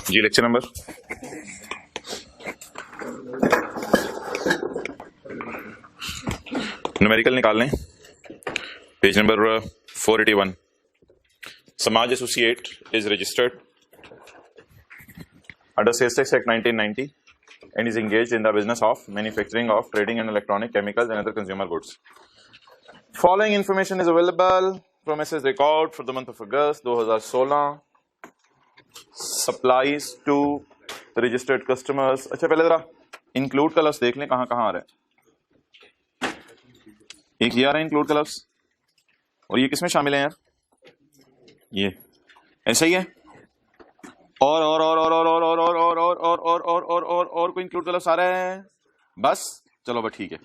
जी lecture number numerical निकाल लें, page number 481। समाज associate is registered under Sales Tax Act 1990 and is engaged in the business of manufacturing of trading and electronic chemicals and other consumer goods. Following information is available from SS record for the month of August 2016. Supplies to registered customers. अच्छा पहले जरा include colours देख लें कहाँ कहाँ आ रहा है। एक ये आ रहा है इंक्लूड कलर्स, और ये किसमें शामिल है यार? ये ऐसा ही है। और कोई इंक्लूड कलर्स आ रहा है? बस चलो बस ठीक है।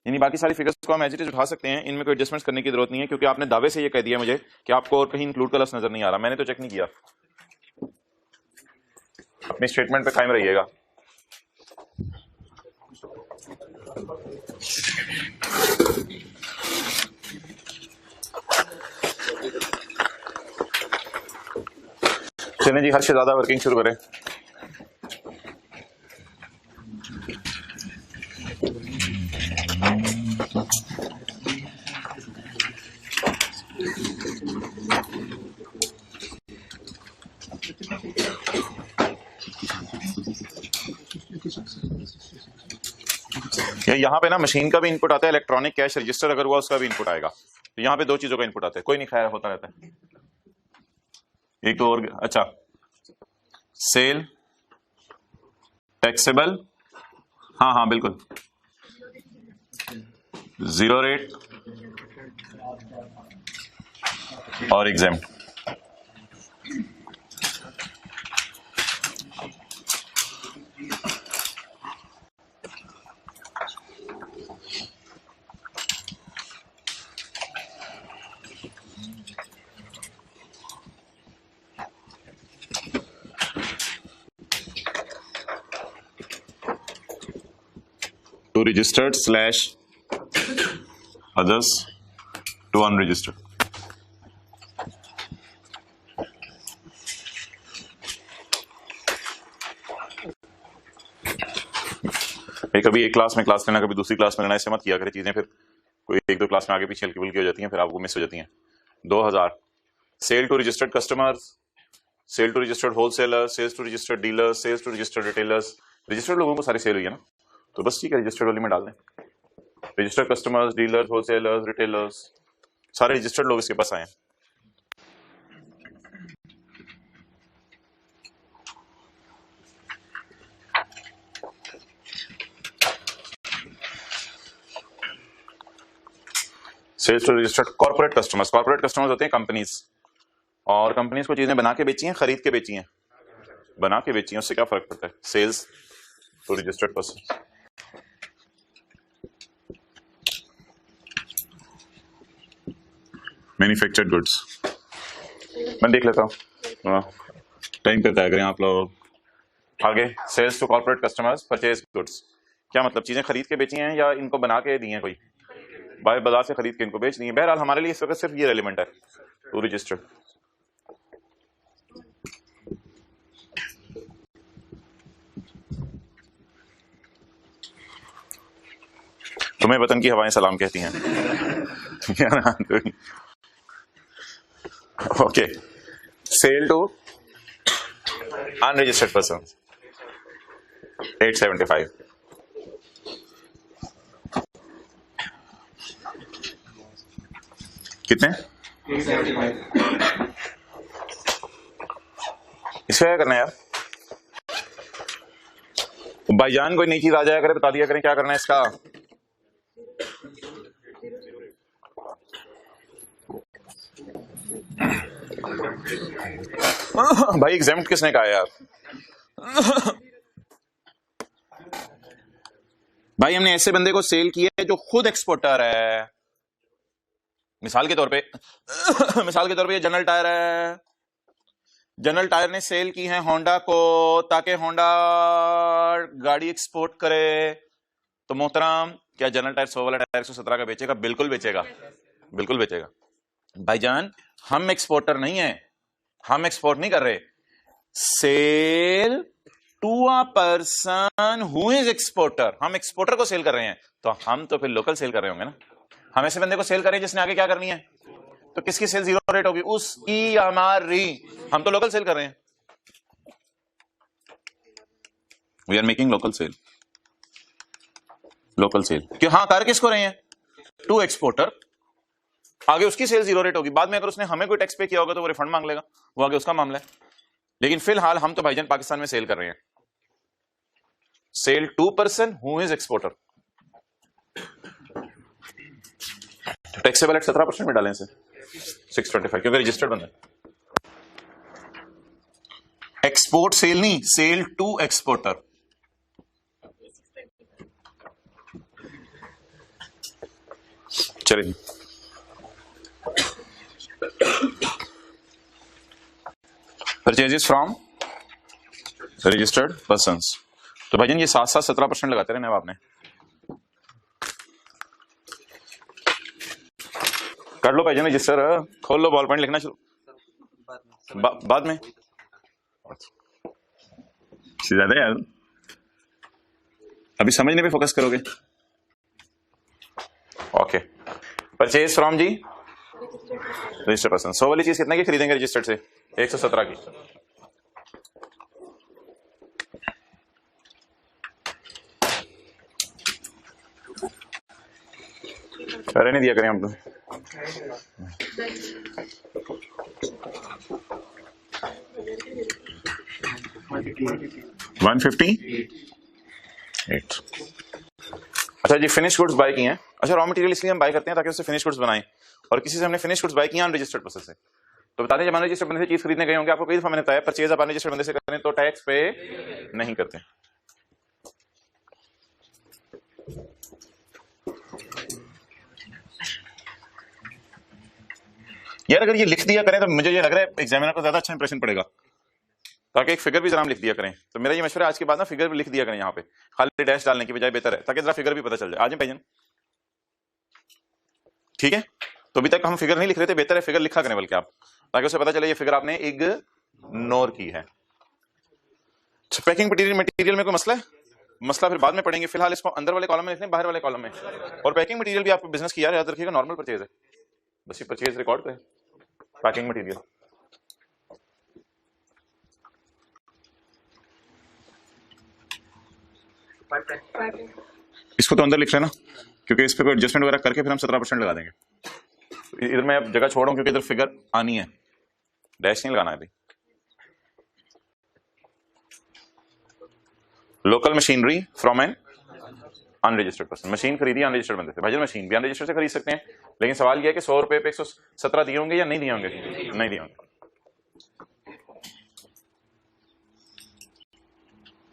यानी बाकी सारी फिगर्स को हम एज इट इज उठा सकते हैं, इनमें कोई एडजस्टमेंट्स करने की जरूरत नहीं है, क्योंकि आपने दावे से ये कह दिया मुझे कि आपको और कहीं इंक्लूड कलर्स नजर नहीं आ रहा। मैंने तो चेक नहीं किया। अपनी स्टेटमेंट पे कायम रहिएगा। चलें जी, हर से ज्यादा वर्किंग शुरू करें। यहाँ पे ना मशीन का भी इनपुट आता है, इलेक्ट्रॉनिक कैश रजिस्टर अगर हुआ उसका भी इनपुट आएगा। तो यहाँ पे दो चीजों का इनपुट आता है, कोई नहीं, खैर होता रहता है। एक तो और अच्छा, सेल टैक्सेबल, हाँ हाँ बिल्कुल, जीरो रेट और exempt. To registered slash others to unregistered। कभी एक क्लास में क्लास लेना, कभी दूसरी क्लास में लेना, ऐसे मत किया करें चीजें, फिर कोई एक दो क्लास में आगे पीछे हल्की फुल्की हो जाती हैं, फिर आपको मिस हो जाती हैं। 2000 sale to registered customers, sale to registered wholesaler, sales to registered dealer, sales to registered retailers. Registered लोगों को सारी सेल हुई है ना, तो बस ठीक है, रजिस्टर्ड वाली में डाल दें। Registered customers, dealers, wholesalers, retailers, सारे रजिस्टर्ड लोग इसके पास आए। Sales to registered corporate customers, corporate customers होते हैं कंपनीज, और कंपनीज को चीजें बना के बेची हैं, खरीद के बेची हैं? बना के बेची हैं, उससे क्या फर्क पड़ता है? Sales to registered person. Manufactured goods मैं देख लेता हूँ, टाइम पे तय करें आप लोग। आगे sales to corporate customers purchase goods, क्या मतलब चीजें खरीद के बेची हैं या इनको बना के दी हैं? कोई बाजार से खरीद के इनको बेच दी है। बहरहाल हमारे लिए इस वक्त सिर्फ ये रेलिवेंट है, टू रजिस्टर्ड। तुम्हें वतन की हवाएं सलाम कहती हैं। Okay, sale to unregistered person 875। कितने? इसका क्या करना है यार? भाईजान कोई नई चीज आ जाया करे, बता दिया करें क्या करना है इसका। भाई एग्जाम्प्ट किसने कहा यार? भाई हमने ऐसे बंदे को सेल किया है जो खुद एक्सपोर्टर है। मिसाल के तौर पे ये जनरल टायर है। जनरल टायर ने सेल की है होंडा को, ताकि होंडा गाड़ी एक्सपोर्ट करे। तो मोहतरम, क्या जनरल टायर 100 वाला टायर 117 का बेचेगा? बिल्कुल बेचेगा, बिल्कुल बेचेगा। भाईजान हम एक्सपोर्टर नहीं है, हम एक्सपोर्ट नहीं कर रहे, sale to a person who is exporter. हम एक्सपोर्टर को सेल कर रहे हैं, तो हम तो फिर लोकल सेल कर रहे होंगे ना। हम ऐसे बंदे को सेल कर रहे हैं जिसने आगे क्या करनी है, तो किसकी सेल जीरो रेट होगी, उसकी हमारी। हम तो लोकल सेल कर रहे हैं, we are making local sale. Local sale क्यों, हाँ कर किसको रहे हैं, टू एक्सपोर्टर। आगे उसकी सेल जीरो रेट होगी, बाद में अगर उसने हमें कोई टैक्स पे किया होगा तो वो रिफंड मांग लेगा, वो आगे उसका मामला है। लेकिन फिलहाल हम तो भाईजान पाकिस्तान में सेल कर रहे हैं, sale to person who is exporter. Taxable at 17% में डालें से 625, क्योंकि रजिस्टर्ड बंदा है। एक्सपोर्ट सेल नहीं, सेल टू एक्सपोर्टर। चलिए परचेजेस फ्रॉम रजिस्टर्ड पर्संस। तो भाईजान ये 7-7 17% लगाते रहना आपने। कर लो भाईजान रजिस्टर, खोल लो, बॉल पॉइंट लिखना शुरू बाद में ज्यादा यार, अभी समझने पे फोकस करोगे। ओके, परचेज फ्रॉम जी रजिस्टर्ड पर्सन। 100 वाली चीज कितने की खरीदेंगे रजिस्टर्ड से, 117 की। अरे नहीं दिया करें हम तो। 158। अच्छा जी, फिनिश गुड्स बाय किए हैं। अच्छा, रॉ मटेरियल इसलिए हम बाय करते हैं ताकि उससे फिनिश गुड्स बनाएं, और किसी से हमने फिनिश गुड्स बाय किया अनरजिस्टर्ड पर्सन से, तो बता दें जब अनरजिस्टर्ड बंदे से चीज खरीदने गए होंगे, आपको कई दफा मैंने बताया परचेज आप अनरजिस्टर्ड बंदे से करें तो टैक्स पे नहीं करते। यार अगर ये लिख दिया करें तो मुझे ये लग रहा है एग्जामिनर को ज्यादा अच्छा इंप्रेशन पड़ेगा, ताकि एक फिगर भी जरा लिख दिया करें। तो मेरा ये मशवरा आज के बाद ना फिगर भी लिख दिया करें यहाँ पे, खाली डैश डालने की बजाय बेहतर है, ताकि जरा फिगर भी पता चल जाए। आज भाईजान ठीक है, तो अभी तक हम फिगर नहीं लिख रहे थे, बेहतर है फिगर लिखा करें बल्कि आप, ताकि उसे पता चले ये फिगर आपने इग्नोर की है। पैकिंग मटेरियल में कोई मसला है, मसला फिर बाद में पढ़ेंगे, फिलहाल इसको अंदर वाले कॉलम में लिखने, बाहर वाले कॉलम में। और पैकिंग मटेरियल भी आपको बिजनेस की याद रखिएगा, नॉर्मल परचेज है, बस ये परचेज रिकॉर्ड पे पैकिंग मटेरियल। इसको तो अंदर लिख लेना, क्योंकि इस पे कोई एडजस्टमेंट वगैरह करके फिर हम 17% लगा देंगे। इधर मैं अब जगह छोड़ रहा हूं क्योंकि इधर फिगर आनी है, डैश नहीं लगाना है अभी। Local machinery from N unregistered person. Machine खरीदी अनरजिस्टर्ड बंदे से, भाईजान मशीन भी अनरजिस्टर्ड से खरीद सकते हैं, लेकिन सवाल यह है कि 100 रुपए पे 117 दिए होंगे या नहीं दिए होंगे, नहीं दिए होंगे।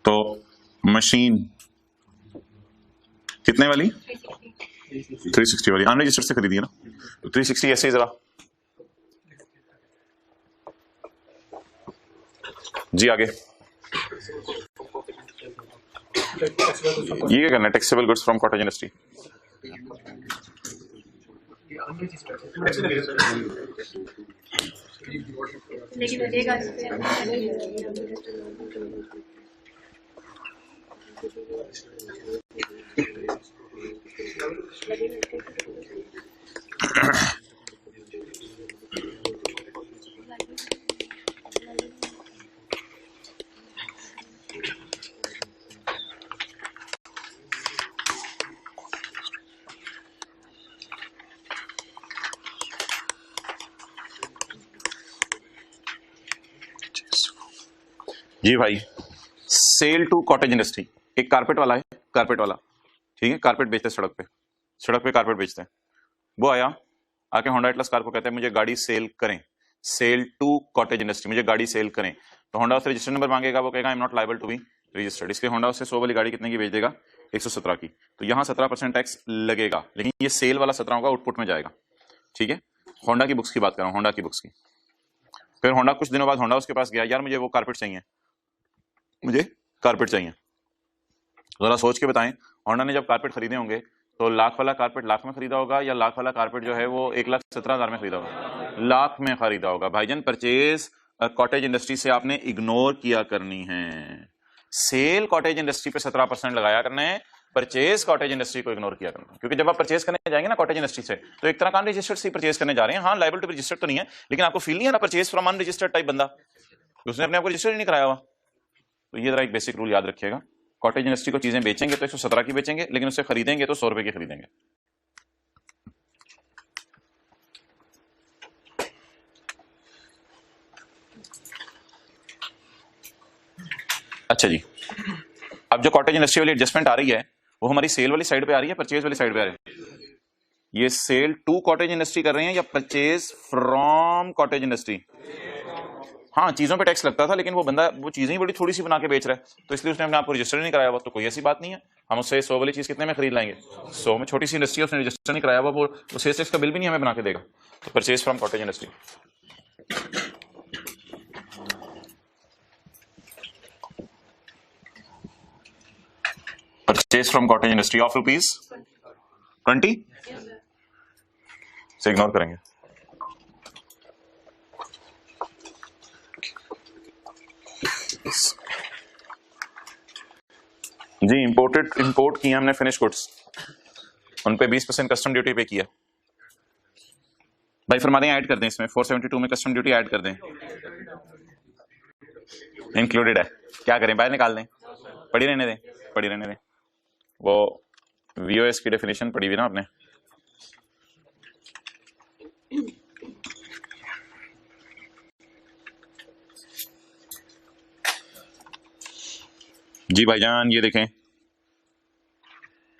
तो मशीन कितने वाली, 360 वाली अनरजिस्टर्ड से खरीदी है ना, तो 360 ऐसे ही जरा जी आगे। ये क्या करना है, taxable goods from cottage industry. जी भाई, सेल टू कॉटेज इंडस्ट्री। एक कारपेट वाला है, कारपेट वाला ठीक है, कारपेट बेचते सड़क पे कारपेट बेचते हैं। वो आया, आके होंडा एटलस कार को कहते हैं मुझे गाड़ी सेल करें, सेल टू कॉटेज इंडस्ट्री, मुझे गाड़ी सेल करें। तो होंडा उससे रजिस्ट्रेशन नंबर मांगेगा, वो कहेगा I am not liable to be registered. इसलिए होंडा उससे 100 वाली गाड़ी कितने की बेच देगा, 117 की। तो यहाँ 17% टैक्स लगेगा, लेकिन ये सेल वाला 17 होगा, आउटपुट में जाएगा। ठीक है, होंडा की बुक्स की बात कर रहा हूँ, होंडा की बुक्स की। फिर होंडा कुछ दिनों बाद होंडा उसके पास गया, यार मुझे वो कारपेट चाहिए, मुझे कारपेट चाहिए। जरा सोच के बताएं, होंडा ने जब कारपेट खरीदे होंगे तो लाख वाला कारपेट लाख में खरीदा होगा, या लाख वाला कारपेट जो है वो 1,17,000 में खरीदा होगा, लाख में खरीदा होगा। भाईजान परचेज कॉटेज इंडस्ट्री से आपने इग्नोर किया करनी है। सेल कॉटेज इंडस्ट्री पे 17% लगाया करना है, परचेज कॉटेज इंडस्ट्री को इग्नोर किया करना है। क्योंकि जब आप परचेज करने जाएंगे ना कॉटेज इंडस्ट्री से, तो एक तरह का अनरजिस्टर्ड सी परचेज करने जा रहे हैं। हाँ, लायबल टू बी रजिस्टर्ड तो नहीं है, लेकिन आपको फील नहीं है ना परचेज फ्रॉम अनरजिस्टर्ड टाइप बंदा, उसने अपने आपको रजिस्टर ही नहीं कराया हुआ। तो ये जरा एक बेसिक रूल याद रखिएगा, कॉटेज इंडस्ट्री को चीजें बेचेंगे तो 117 की बेचेंगे, लेकिन उससे खरीदेंगे तो 100 रुपए की खरीदेंगे। अच्छा जी, अब जो कॉटेज इंडस्ट्री वाली एडजस्टमेंट आ रही है वो हमारी सेल वाली साइड पे आ रही है, परचेज वाली साइड पे आ रही है। ये सेल टू कॉटेज इंडस्ट्री कर रहे हैं या परचेज फ्रॉम कॉटेज इंडस्ट्री? हाँ, चीजों पे टैक्स लगता था, लेकिन वो बंदा वो चीजें ही बड़ी थोड़ी सी बना के बेच रहा है, तो इसलिए उसने अपने आपको रजिस्टर नहीं कराया हुआ। तो कोई ऐसी बात नहीं है, हम उससे 100 वाली चीज कितने में खरीद लाएंगे? 100 में। छोटी सी इंडस्ट्री है, उसने रजिस्टर नहीं कराया हुआ, वो सेल्स टैक्स का बिल भी नहीं हमें बना के देगा। तो purchase from cottage industry. Purchase from cottage industry of ₹20 से इग्नोर करेंगे। जी, इंपोर्ट किया हमने फिनिश गुड्स, उन पे 20% कस्टम ड्यूटी पे किया। भाई फरमा दें ऐड कर दें, इसमें 472 में कस्टम ड्यूटी ऐड कर दें, इंक्लूडेड है। क्या करें, बाहर निकाल दें? पढ़ी रहने दें, पढ़ी रहने दें। वो वीओएस की डेफिनेशन पढ़ी हुई ना आपने। जी भाईजान, ये देखें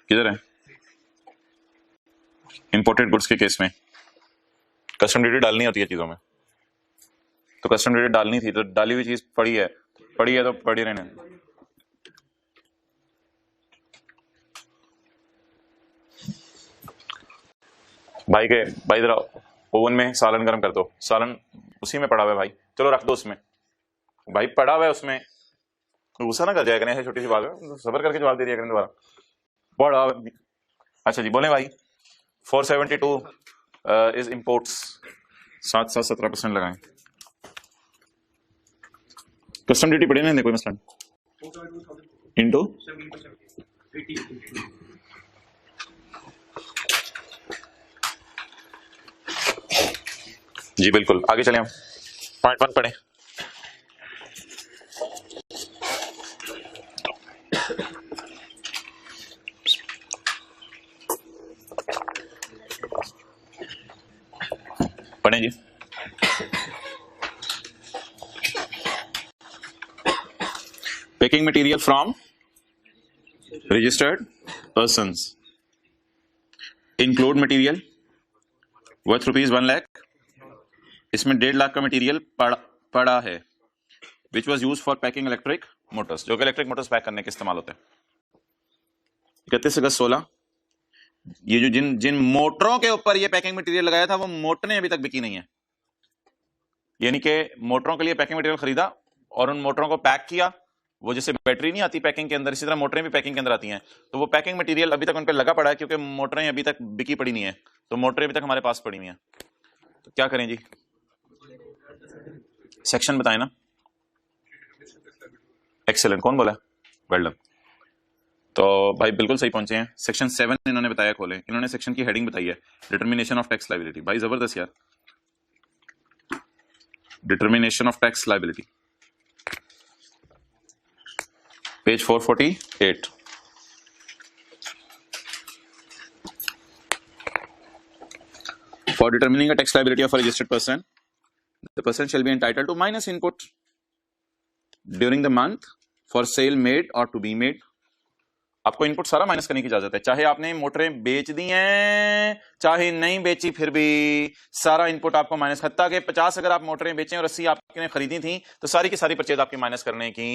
किधर है, इंपोर्टेड गुड्स के केस में कस्टम ड्यूटी डालनी होती है चीजों में, तो कस्टम ड्यूटी डालनी थी, तो डाली हुई चीज पड़ी है तो पड़ी रहने। भाई जरा ओवन में सालन गर्म कर दो, सालन उसी में पड़ा हुआ है भाई, चलो रख दो उसमें। भाई पड़ा हुआ है उसमें, गुस्सा ना कर जाया करें, ऐसे छोटी सी बात है, सबर करके जवाब दे दिया करें दोबारा। पड़ा। अच्छा जी, बोले भाई। 472 इज इंपोर्ट्स, 17% लगाएं। कस्टम ड्यूटी पड़ी ना, कोई मसला नहीं। इंटू जी बिल्कुल, आगे चले हम पॉइंट 1 पढ़े। पढ़े जी। Packing material from registered persons include material worth ₹1 lakh, इसमें 1.5 लाख का मटेरियल पड़ा है, which was use for packing electric motors, जो कि इलेक्ट्रिक मोटर्स पैक करने के इस्तेमाल होते हैं। 31 अगस्त 16, ये जो जिन मोटरों के ऊपर ये पैकिंग मटेरियल लगाया था वो मोटरें अभी तक बिकी नहीं है, यानी कि मोटरों के लिए पैकिंग मटेरियल खरीदा और उन मोटरों को पैक किया। वो जैसे बैटरी नहीं आती पैकिंग के अंदर, इसी तरह मोटरें भी पैकिंग के अंदर आती हैं, तो वो पैकिंग मटेरियल अभी तक उन पर लगा पड़ा है, क्योंकि मोटरें अभी तक बिकी पड़ी नहीं है, तो मोटरें अभी तक हमारे पास पड़ी हुई हैं। तो क्या करें जी? सेक्शन बताए ना। एक्सेलेंट, कौन बोला? Well done. तो भाई बिल्कुल सही पहुंचे हैं। सेक्शन 7 इन्होंने बताया, खोले, इन्होंने सेक्शन की हेडिंग बताई है, डिटर्मिनेशन ऑफ टैक्स लायबिलिटी। भाई जबरदस्त यार, determination of tax liability, page 448। For determining a tax liability of a registered person, the person shall be entitled to minus input during the month for sale made or to be made. आपको input सारा minus करने की इजाजत है, चाहे आपने मोटरें बेच दी हैं चाहे नहीं बेची, फिर भी सारा इनपुट आपको माइनस। हत्ता के 50 अगर आप मोटरें बेचें और 80 आपने खरीदी थी, तो सारी की सारी परचेज आपकी माइनस करने की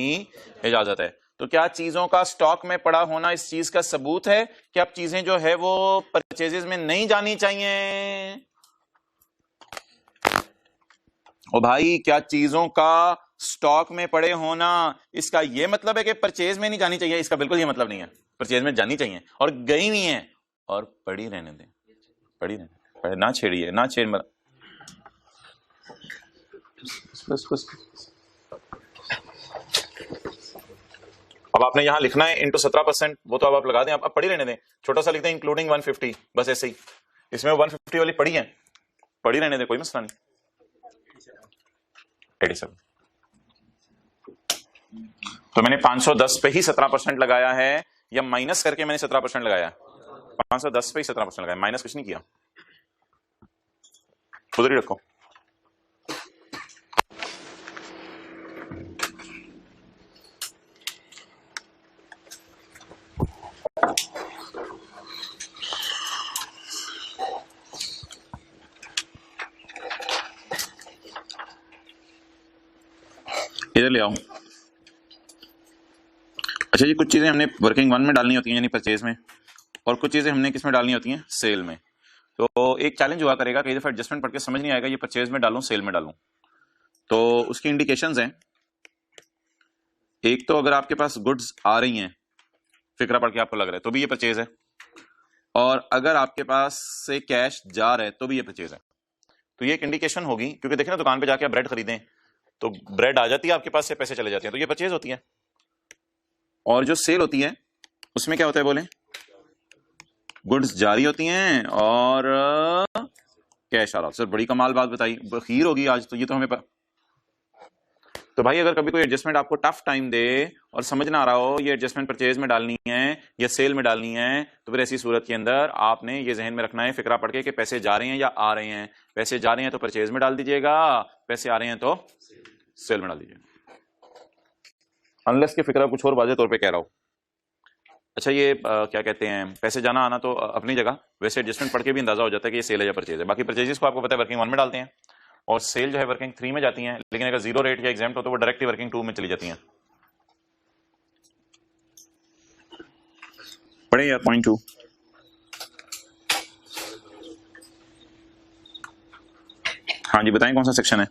इजाजत है। तो क्या चीजों का स्टॉक में पड़ा होना इस चीज का सबूत है कि अब चीजें जो है वो परचेजेस में नहीं जानी चाहिए? ओ भाई, क्या चीजों का स्टॉक में पड़े होना इसका ये मतलब है कि परचेज में नहीं जानी चाहिए? इसका बिल्कुल ये मतलब नहीं है, परचेज में जानी चाहिए और गई नहीं है, और पड़ी रहने दें, पड़ी रहने, ना छेड़िए, ना छेड़ अब आपने यहां लिखना है इंटू 17%, वो तो अब आप लगा दें, अब पढ़ी रहने दें, छोटा सा लिखते हैं इंक्लूडिंग 150, बस ऐसे ही। इसमें 150 वाली पढ़ी है, पढ़ी रहने दें, कोई मसला नहीं। 87, तो मैंने 510 पे ही 17% लगाया है, या माइनस करके मैंने 17% लगाया? 510 पे ही 17% लगाया, माइनस कुछ नहीं किया, उधर ही रखो। इधर ले आओ। अच्छा, ये कुछ चीजें हमने वर्किंग 1 में डालनी होती हैं, यानी परचेज में, और कुछ चीजें हमने किस में डालनी होती हैं? सेल में। तो एक चैलेंज हुआ करेगा, कई दफा एडजस्टमेंट पढ़ के समझ नहीं आएगा ये परचेज में डालूं सेल में डालूं। तो उसकी इंडिकेशंस हैं, एक तो अगर आपके पास गुड्स आ रही हैं, फिक्रा पढ़ के आपको लग रहा है, तो भी ये परचेज है, और अगर आपके पास से कैश जा रहा है तो भी ये परचेज है। तो ये एक इंडिकेशन होगी, क्योंकि देखिए ना, दुकान पे जाके आप ब्रेड खरीदें तो ब्रेड आ जाती है आपके पास से, पैसे चले जाते हैं, तो ये परचेज होती है। और जो सेल होती है उसमें क्या होता है बोले? गुड्स जारी होती हैं और कैश आ रहा। सर बड़ी कमाल बात बताई, खीर होगी आज तो, ये तो हमें तो भाई अगर कभी कोई एडजस्टमेंट आपको टफ टाइम दे और समझ ना आ रहा हो ये एडजस्टमेंट परचेज में डालनी है या सेल में डालनी है, तो फिर ऐसी सूरत के अंदर आपने ये जहन में रखना है, फिक्रा पढ़ के, कि पैसे जा रहे हैं या आ रहे हैं। पैसे जा रहे हैं तो परचेज में डाल दीजिएगा, पैसे आ रहे हैं तो सेल में डाल दीजिएगा, अनलेस के फिक्रा कुछ और वाज़ेह तौर पे कह रहा हो। अच्छा, ये क्या कहते हैं, पैसे जाना आना तो अपनी जगह, वैसे एडजस्टमेंट पढ़ के भी अंदाजा हो जाता है कि ये सेल है या परचेज है। बाकी परचेजेस को आपको पता है वर्किंग 1 में डालते हैं, और सेल जो है वर्किंग 3 में जाती हैं, लेकिन अगर 0 रेट या एग्जाम्प्ट हो तो वो डायरेक्टली वर्किंग 2 में चली जाती हैं। पढ़े यार पॉइंट 2। हाँ जी बताएं, कौन सा सेक्शन है?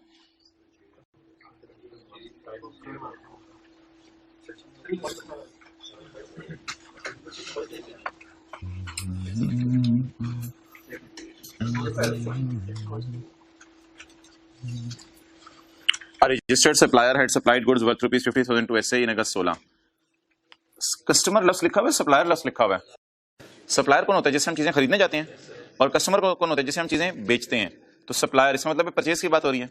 A registered supplier had supplied goods worth rupees 50,000 to SA in August 16। Customer लफ्ज लिखा हुआ है, सप्लायर लफ्ज लिखा हुआ है। सप्लायर कौन होता है? जिससे हम चीजें खरीदने जाते हैं, और कस्टमर कौन होता है? जिससे हम चीजें बेचते हैं। तो सप्लायर, इसका मतलब परचेज की बात हो रही है।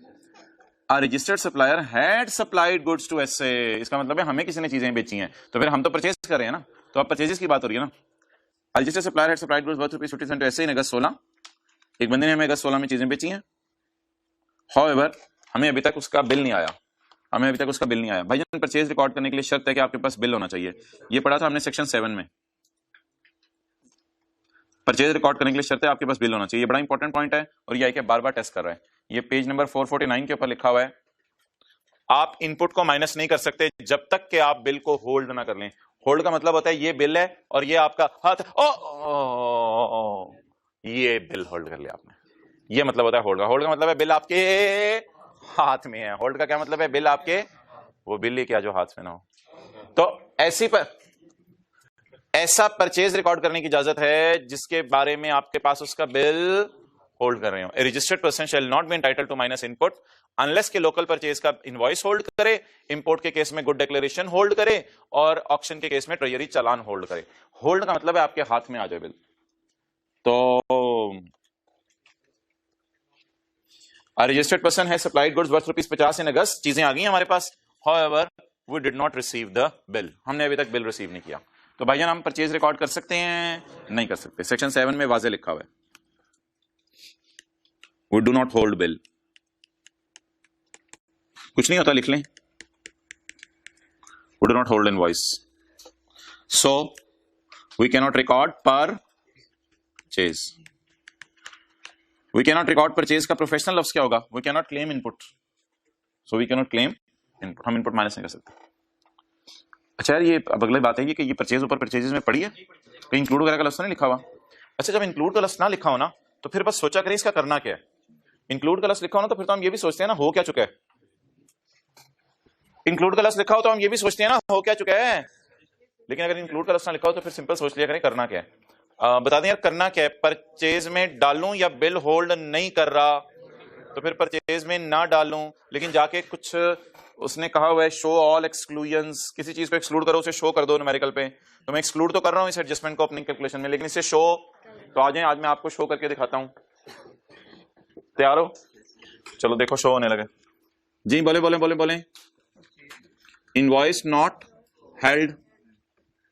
A registered supplier had supplied goods to SA, इसका मतलब है हमें किसी ने चीजें बेची हैं, तो फिर हम तो परचेज कर रहे हैं ना, तो अब परचेजेस की बात हो रही है ना। A registered supplier had supplied goods worth rupees 50,000 to SA in August 16। एक बंदे ने हमें अगस्त 16 में चीजें बेची हैं। However, हमें अभी तक उसका बिल नहीं आया, हमें अभी तक उसका बिल नहीं आया। भाईजान परचेज रिकॉर्ड करने के लिए शर्त है कि आपके पास बिल होना चाहिए। ये पढ़ा था हमने सेक्शन 7 में। परचेज रिकॉर्ड करने के लिए शर्त है आपके पास बिल होना चाहिए। ये बड़ा इंपॉर्टेंट पॉइंट है, और ये आके बार बार टेस्ट कर रहा है। ये पेज नंबर 449 के ऊपर लिखा हुआ है। आप इनपुट को माइनस नहीं कर सकते जब तक कि आप बिल को होल्ड ना कर लें। होल्ड का मतलब होता है ये बिल है और ये आपका हाथ, ये बिल होल्ड कर लिया आपने, ये मतलब होता है होल्ड का। होल्ड का मतलब है बिल आपके हाथ में है। होल्ड का क्या मतलब है? बिल आपके, वो बिल ही क्या जो हाथ में ना हो। तो ऐसा परचेज रिकॉर्ड करने की इजाजत है जिसके बारे में आपके पास उसका बिल होल्ड कर रहे हो। A registered person shall not be entitled to minus input unless के लोकल परचेज का इनवॉइस होल्ड करे, इंपोर्ट के केस में गुड डिक्लेरेशन होल्ड करे, और ऑक्शन के केस में ट्रेजरी चालान होल्ड करे। होल्ड का मतलब है आपके हाथ में आ जाए बिल। तो रजिस्टर्ड पर्सन है सप्लाइड गुड्स वर्थ ₹50 इन अगस्त, चीजें आ गई हमारे पास। However, we did not receive the bill, हमने अभी तक बिल रिसीव नहीं किया। तो भाईजान हम परचेज रिकॉर्ड कर सकते हैं? नहीं कर सकते। सेक्शन 7 में वाजे लिखा हुआ है, we do not hold bill। कुछ नहीं होता, लिख लें, we do not hold invoice, so we cannot record purchase। we cannot record purchase का प्रोफेशनल लफ्ज क्या होगा? we cannot claim input, so we cannot claim input, हम इनपुट माइनस नहीं कर सकते। अच्छा यार, ये अब अगली बात है कि ये परचेज ऊपर परचेजेस में पड़ी है, कहीं इंक्लूड वगैरह का लफ्ज नहीं लिखा हुआ। अच्छा, जब इंक्लूड का लफ्ज ना लिखा हो ना, तो फिर बस सोचा करें इसका करना क्या है। इंक्लूड का लफ्ज लिखा हो ना, तो फिर तो हम ये भी सोचते हैं ना हो क्या चुका है। इंक्लूड का लफ्ज लिखा हो तो हम ये भी सोचते हैं ना हो क्या चुका है, लेकिन अगर इंक्लूड का लफ्ज ना लिखा हो तो फिर सिंपल सोच लिया करें करना क्या है। बता दें यार करना क्या है। परचेज में डालूं या बिल होल्ड नहीं कर रहा? तो फिर परचेज में ना डालूं, लेकिन जाके कुछ उसने कहा हुआ है शो ऑल एक्सक्लूजन्स, किसी चीज को एक्सक्लूड करो, उसे शो कर दो न्यूमेरिकल पे, तो मैं एक्सक्लूड तो कर रहा हूँ इस एडजस्टमेंट को अपनी कैलकुलेशन में, लेकिन इसे शो, तो आ जाए आज मैं आपको शो करके दिखाता हूँ। तैयार हो? चलो देखो शो होने लगे जी। बोले बोले बोले बोले invoice not held,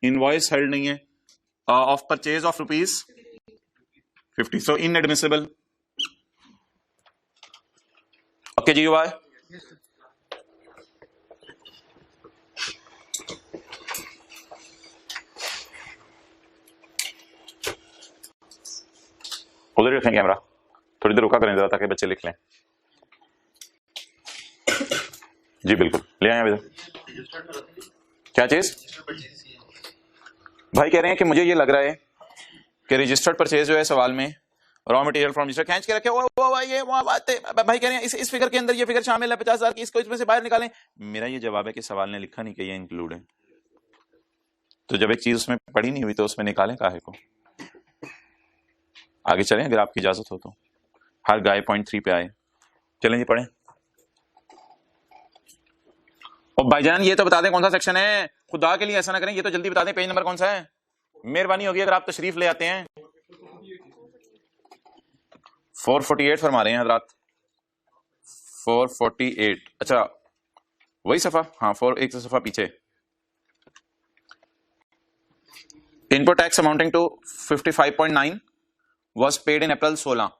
invoice held नहीं है of purchase of ₹50, so inadmissible. Okay जी वाई, उधर रखें कैमरा, थोड़ी देर रुका करें जरा ताकि बच्चे लिख लें। जी बिल्कुल ले आए अभी। क्या चीज भाई कह रहे हैं कि मुझे ये लग रहा है कि रजिस्टर्ड परचेज जो है सवाल में रॉ मटेरियल फ्रॉम रजिस्टर खींच के रखे ये वो बात है। भाई कह रहे हैं इस फिगर के अंदर ये फिगर शामिल है 50,000 की, इसको इसमें से बाहर निकालें। मेरा ये जवाब है कि सवाल ने लिखा नहीं कि ये इंक्लूड है, तो जब एक चीज उसमें पड़ी नहीं हुई तो उसमें निकालें काहे को। आगे चलें अगर आपकी इजाजत हो तो। हर गाय पॉइंट 3 पे आए, चलें जी पढ़ें। और भाईजान ये तो बता दें कौन सा सेक्शन है, खुदा के लिए ऐसा ना करें, ये तो जल्दी बता दें पेज नंबर कौन सा है, मेहरबानी होगी अगर आप तशरीफ ले आते हैं। 448 फरमा रहे हैं हजरात, 448। अच्छा वही सफा, हाँ 4 एक सफा पीछे। Input tax amounting to 55.9 was paid in April 16.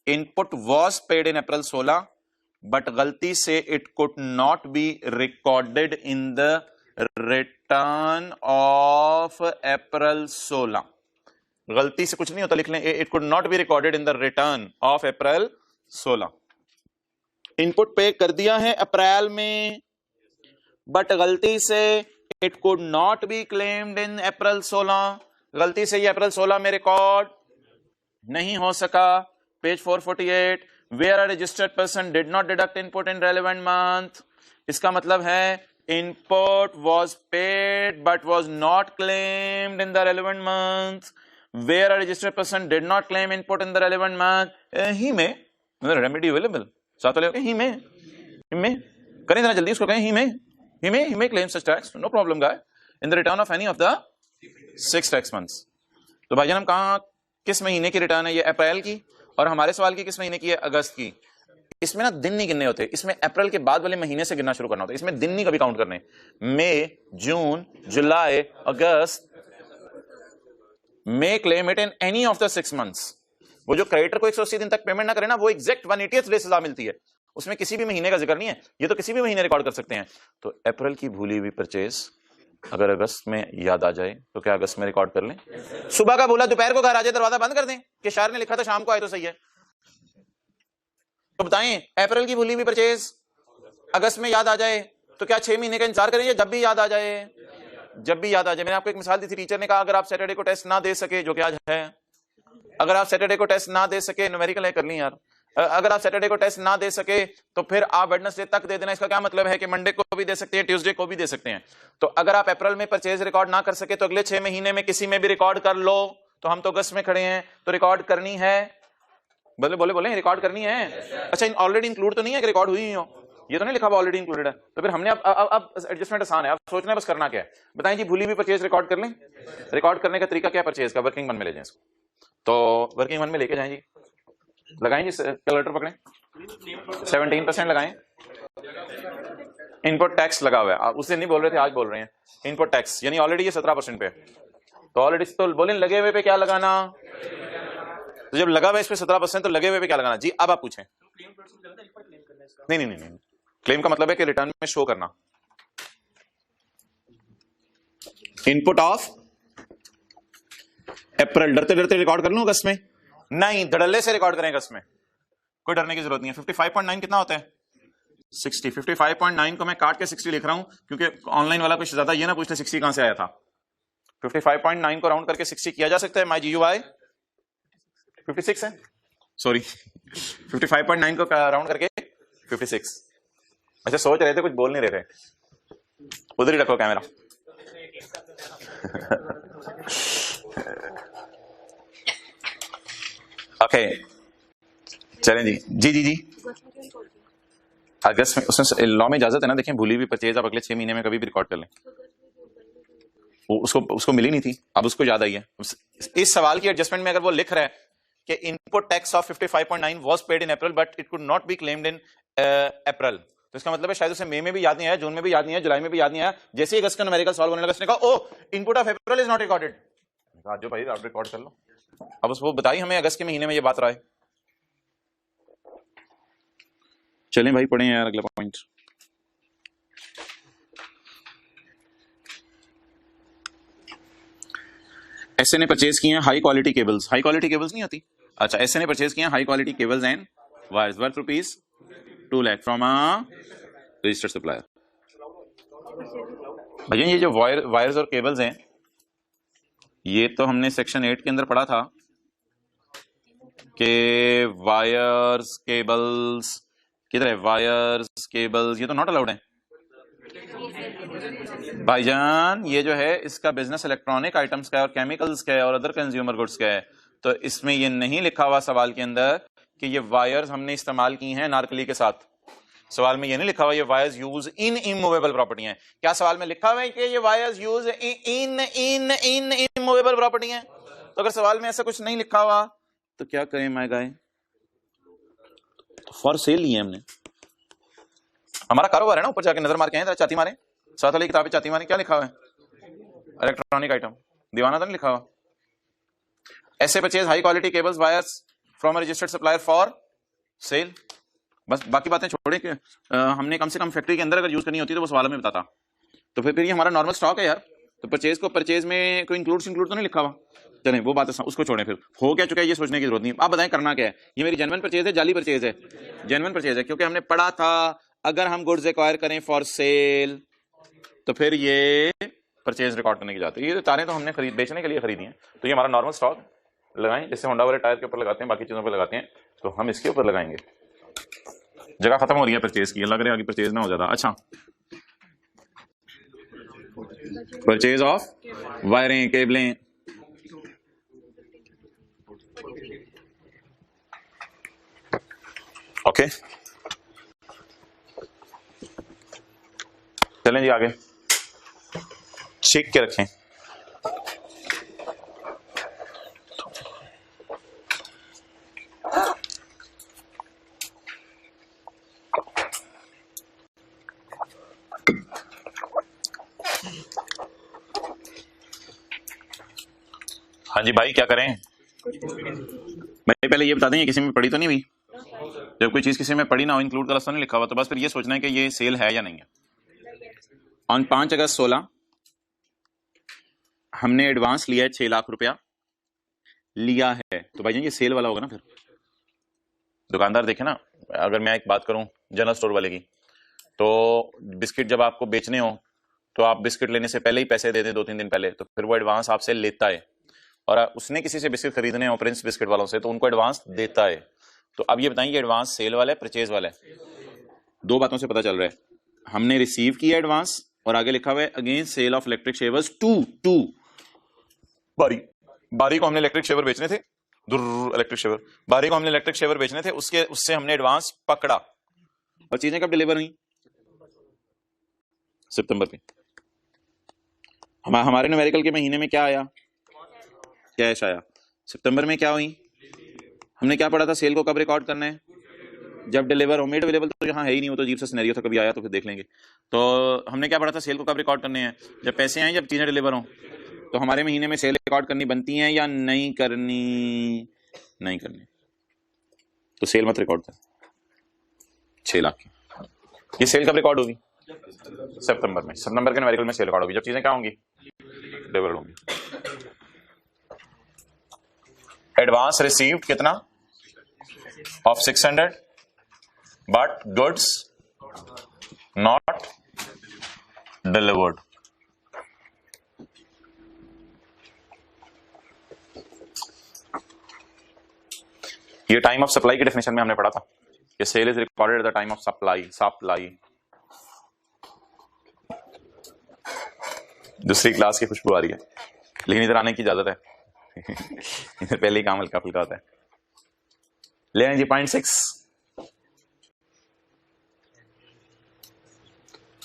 Input was paid in April 16, but गलती से it could not be recorded in the return of April 16. गलती से कुछ नहीं होता, लिख लें it could not be recorded in the return of April 16. Input पे कर दिया है अप्रैल में, बट गलती से it could not be claimed in April 16. गलती से ये अप्रैल 16 में रिकॉर्ड नहीं हो सका। Page 448, where a registered person did not deduct input in relevant month. इसका मतलब है input was paid but was not claimed in the relevant month. Where a registered person did not claim input in the relevant month, ही में remedy available, साथ वाले ही में करें जरा जल्दी, उसको कहें ही में claim such tax, no problem guy, in the return of any of the 6 tax months. तो भाईजान हम कहाँ किस महीने की रिटर्न है, ये अप्रैल की, और हमारे सवाल की किस महीने की है, अगस्त की। इसमें ना दिन नहीं गिनने होते, इसमें अप्रैल के बाद वाले महीने से गिनना शुरू करना होता है, इसमें दिन नहीं कभी काउंट करने। मई, जून, जुलाई, अगस्त, may claim it in any of the 6 months. वो जो क्रेडिटर को 180 दिन तक पेमेंट ना करे ना, वो एग्जैक्ट 180th डे सजा मिलती है, उसमें किसी भी महीने का जिक्र नहीं है, ये तो किसी भी महीने रिकॉर्ड कर सकते हैं। तो अप्रैल की भूली हुई परचेज अगर अगस्त में याद आ जाए तो क्या अगस्त में रिकॉर्ड कर लें? सुबह का बोला दोपहर को घर आ जाए, दरवाजा बंद कर दें कि शायर ने लिखा था शाम को आए तो सही है। तो बताएं अप्रैल की भूली हुई परचेज अगस्त में याद आ जाए तो क्या 6 महीने का इंतजार करें, जब भी याद आ जाए? जब भी याद आ जाए। मैंने आपको एक मिसाल दी थी, टीचर ने कहा अगर आप सैटरडे को टेस्ट ना दे सके, जो कि आज है, अगर आप सैटरडे को टेस्ट ना दे सके, न्यूमेरिकल है कर ली यार, अगर आप सैटरडे को टेस्ट ना दे सके तो फिर आप वेडनेसडे तक दे देना। इसका क्या मतलब है कि मंडे को भी दे सकते हैं, ट्यूसडे को भी दे सकते हैं। तो अगर आप अप्रैल में परचेज रिकॉर्ड ना कर सके तो अगले 6 महीने में किसी में भी रिकॉर्ड कर लो। तो हम तो अगस्त में खड़े हैं, तो रिकॉर्ड करनी है, बोले बोले बोले रिकॉर्ड करनी है। अच्छा ऑलरेडी इंक्लूड तो नहीं है कि रिकॉर्ड हुई हो, ये तो नहीं लिखा हुआ ऑलरेडी इंक्लूडेड है। तो फिर हमने अब एडजस्टमेंट आसान है, अब सोचना है बस करना क्या है। बताएं जी, भूली हुई परचेज रिकॉर्ड कर लें। रिकॉर्ड करने का तरीका क्या, परचेज का वर्किंग वन में ले जाएं इसको, तो वर्किंग वन में लेके जाएं जी, लगाएं जी कैलकुलेटर पकड़ें, 17% लगाएं। इनपुट टैक्स लगा हुआ है, आप उससे नहीं बोल रहे थे आज बोल रहे हैं। इनपुट टैक्स यानी ऑलरेडी ये 17% पे, तो ऑलरेडी तो बोले लगे हुए पे क्या लगाना, तो जब लगा हुआ इस पे 17% तो लगे हुए पे क्या लगाना जी। अब आप पूछें। नहीं, क्लेम का मतलब है कि रिटर्न में शो करना। इनपुट ऑफ अप्रैल, डरते डरते रिकॉर्ड कर लूं अगस्त में? नहीं, धड़ल्ले से रिकॉर्ड करें अगस्त में, कोई डरने की जरूरत नहीं है। 55.9 कितना होता है? 60। 55.9 को मैं काट के 60 लिख रहा हूं क्योंकि ऑनलाइन वाला कुछ ज्यादा ये ना पूछते 60 कहां से आया था। 55.9 को राउंड करके 60 किया जा सकता है। माई GUI 56 है, सॉरी 55.9 को राउंड करके 56। अच्छा सोच रहे थे, कुछ बोल नहीं रहे थे, उधर ही रखो कैमरा। ओके चलें जी। अगस्त में उसमें लॉ में इजाजत है ना, देखें भूली हुई परचेज आप अगले 6 महीने में कभी भी रिकॉर्ड कर लें। वो उसको मिली नहीं थी, अब उसको याद आई है। इस सवाल की एडजस्टमेंट में अगर वो लिख रहा है कि input tax of 55.9 was paid in April but it could not be claimed in April, तो इसका मतलब है शायद उसे मई में भी याद नहीं आया, जून में भी याद नहीं आया, जुलाई में भी याद नहीं आया। जैसे ही अगस्त का न्यूमेरिकल सॉल्व होने लगा उसने कहा oh input of April is not recorded. जो भाई आप रिकॉर्ड कर लो। अब उसको बताइए हमें अगस्त के महीने में ये बात रहा है। चलें भाई पढ़ें यार अगला पॉइंट। एसए ने परचेज किए हैं high quality cables, high quality cables नहीं आती, अच्छा एसए ने परचेज किए हैं high quality cables and wires worth ₹2 lakh from a registered supplier. भैया ये जो वायर्स और केबल्स हैं ये तो हमने सेक्शन 8 के अंदर पढ़ा था कि वायर्स केबल्स किधर है, वायर्स केबल्स ये तो नॉट अलाउड है भाईजान। ये जो है इसका बिजनेस इलेक्ट्रॉनिक आइटम्स का है और केमिकल्स का है और अदर कंज्यूमर गुड्स का है, तो इसमें ये नहीं लिखा हुआ सवाल के अंदर कि ये वायर्स हमने इस्तेमाल की हैं नारकली के साथ। सवाल में ये नहीं लिखा हुआ ये wires use in immovable property हैं। क्या सवाल में लिखा हुआ है कि ये wires use in in in immovable property हैं? तो अगर सवाल में ऐसा कुछ नहीं लिखा हुआ तो क्या करें माय गाय, फॉर सेल लिए हमने, हमारा कारोबार है ना, ऊपर जाके नजर मार के आए चाती मारे, साथ वाली किताबें चाती मारे, क्या लिखा हुआ है इलेक्ट्रॉनिक आइटम, दीवाना तो नहीं लिखा हुआ। ऐसे purchase high quality cables wires from a registered supplier for sale. बस बाकी बातें छोड़े कि हमने कम से कम फैक्ट्री के अंदर अगर यूज करनी होती तो वो सवाल में बताता, तो फिर ये हमारा नॉर्मल स्टॉक है यार, तो परचेज में कोई इंक्लूड तो नहीं लिखा हुआ। चलें वो बात उसको छोड़ें, फिर हो क्या चुका है ये सोचने की जरूरत नहीं। आप बताएं करना क्या है, ये मेरी जेन्युइन परचेज है जाली परचेज है? जेन्युइन परचेज है, क्योंकि हमने पढ़ा था अगर हम गुड्स एक्वायर करें फॉर सेल तो फिर ये परचेज रिकॉर्ड करने की जाती है। ये तारें तो हमने बेचने के लिए खरीदी हैं, तो ये हमारा नॉर्मल स्टॉक लगाएं, जैसे होंडा वाले टायर के ऊपर लगाते हैं बाकी चीजों पर लगाते हैं, तो हम इसके ऊपर लगाएंगे। जगह खत्म हो रही है परचेज की, लग रहा है आगे परचेज ना हो जाता। अच्छा परचेज ऑफ वायरें केबलें, ओके चलें जी आगे, चेक के रखें। हाँ जी भाई क्या करें भाई, पहले ये बता दें ये किसी में पढ़ी तो नहीं हुई? जब कोई चीज किसी में पढ़ी ना हो, इंक्लूड का रास्ता नहीं लिखा हुआ, तो बस फिर ये सोचना है कि ये सेल है या नहीं है। ऑन 5 अगस्त 16 हमने एडवांस लिया है 6 लाख रुपया लिया है, तो भाई ये सेल वाला होगा ना। फिर दुकानदार देखे ना, अगर मैं एक बात करूं जनरल स्टोर वाले की, तो बिस्किट जब आपको बेचने हो तो आप बिस्किट लेने से पहले ही पैसे दे दें 2-3 दिन पहले, तो फिर वो एडवांस आपसे लेता है, और उसने किसी से बिस्किट खरीदने हो प्रिंस बिस्किट वालों से तो उनको एडवांस देता है। तो अब ये बताएं एडवांस सेल वाला है परचेज वाला है? दो बातों से पता चल रहा है, हमने रिसीव किया एडवांस और आगे लिखा हुआ है against sale of electric shavers to बारी को हमने इलेक्ट्रिक शेवर बेचने थे, इलेक्ट्रिक शेवर बारी को हमने इलेक्ट्रिक शेवर बेचने थे, उससे हमने एडवांस पकड़ा। और चीजें कब डिलीवर हुई? सितंबर में। हमारे न्यूमेरिकल के महीने में क्या आया, कैश आया। सितंबर में क्या हुई, हमने क्या पढ़ा था, सेल को कब रिकॉर्ड करना है? जब डिलीवर हो। मेड अवेलेबल तो यहाँ है ही नहीं, वो तो अजीब सा सिनेरियो था, कभी आया तो फिर देख लेंगे। तो हमने क्या पढ़ा था, सेल को कब रिकॉर्ड करने हैं? जब पैसे आए, जब चीजें डिलीवर हो। तो हमारे महीने में सेल रिकॉर्ड करनी बनती है या नहीं करनी? नहीं करनी, तो सेल मत रिकॉर्ड कर। 6 लाख की ये सेल कब रिकॉर्ड होगी? सितंबर में। सितंबर के न्यूमेरिकल में सेल रिकॉर्ड होगी जब चीजें क्या होंगी? डिलीवर होंगी। एडवांस रिसीव्ड कितना? Of 600 but goods not delivered. ये टाइम ऑफ सप्लाई की डेफिनेशन में हमने पढ़ा था कि sale is recorded at the time of supply. दूसरी क्लास की खुशबू आ रही है, लेकिन इधर आने की इजाजत है इधर पहले ही काम हल्का फुल्का होता है। ले जी पॉइंट 6,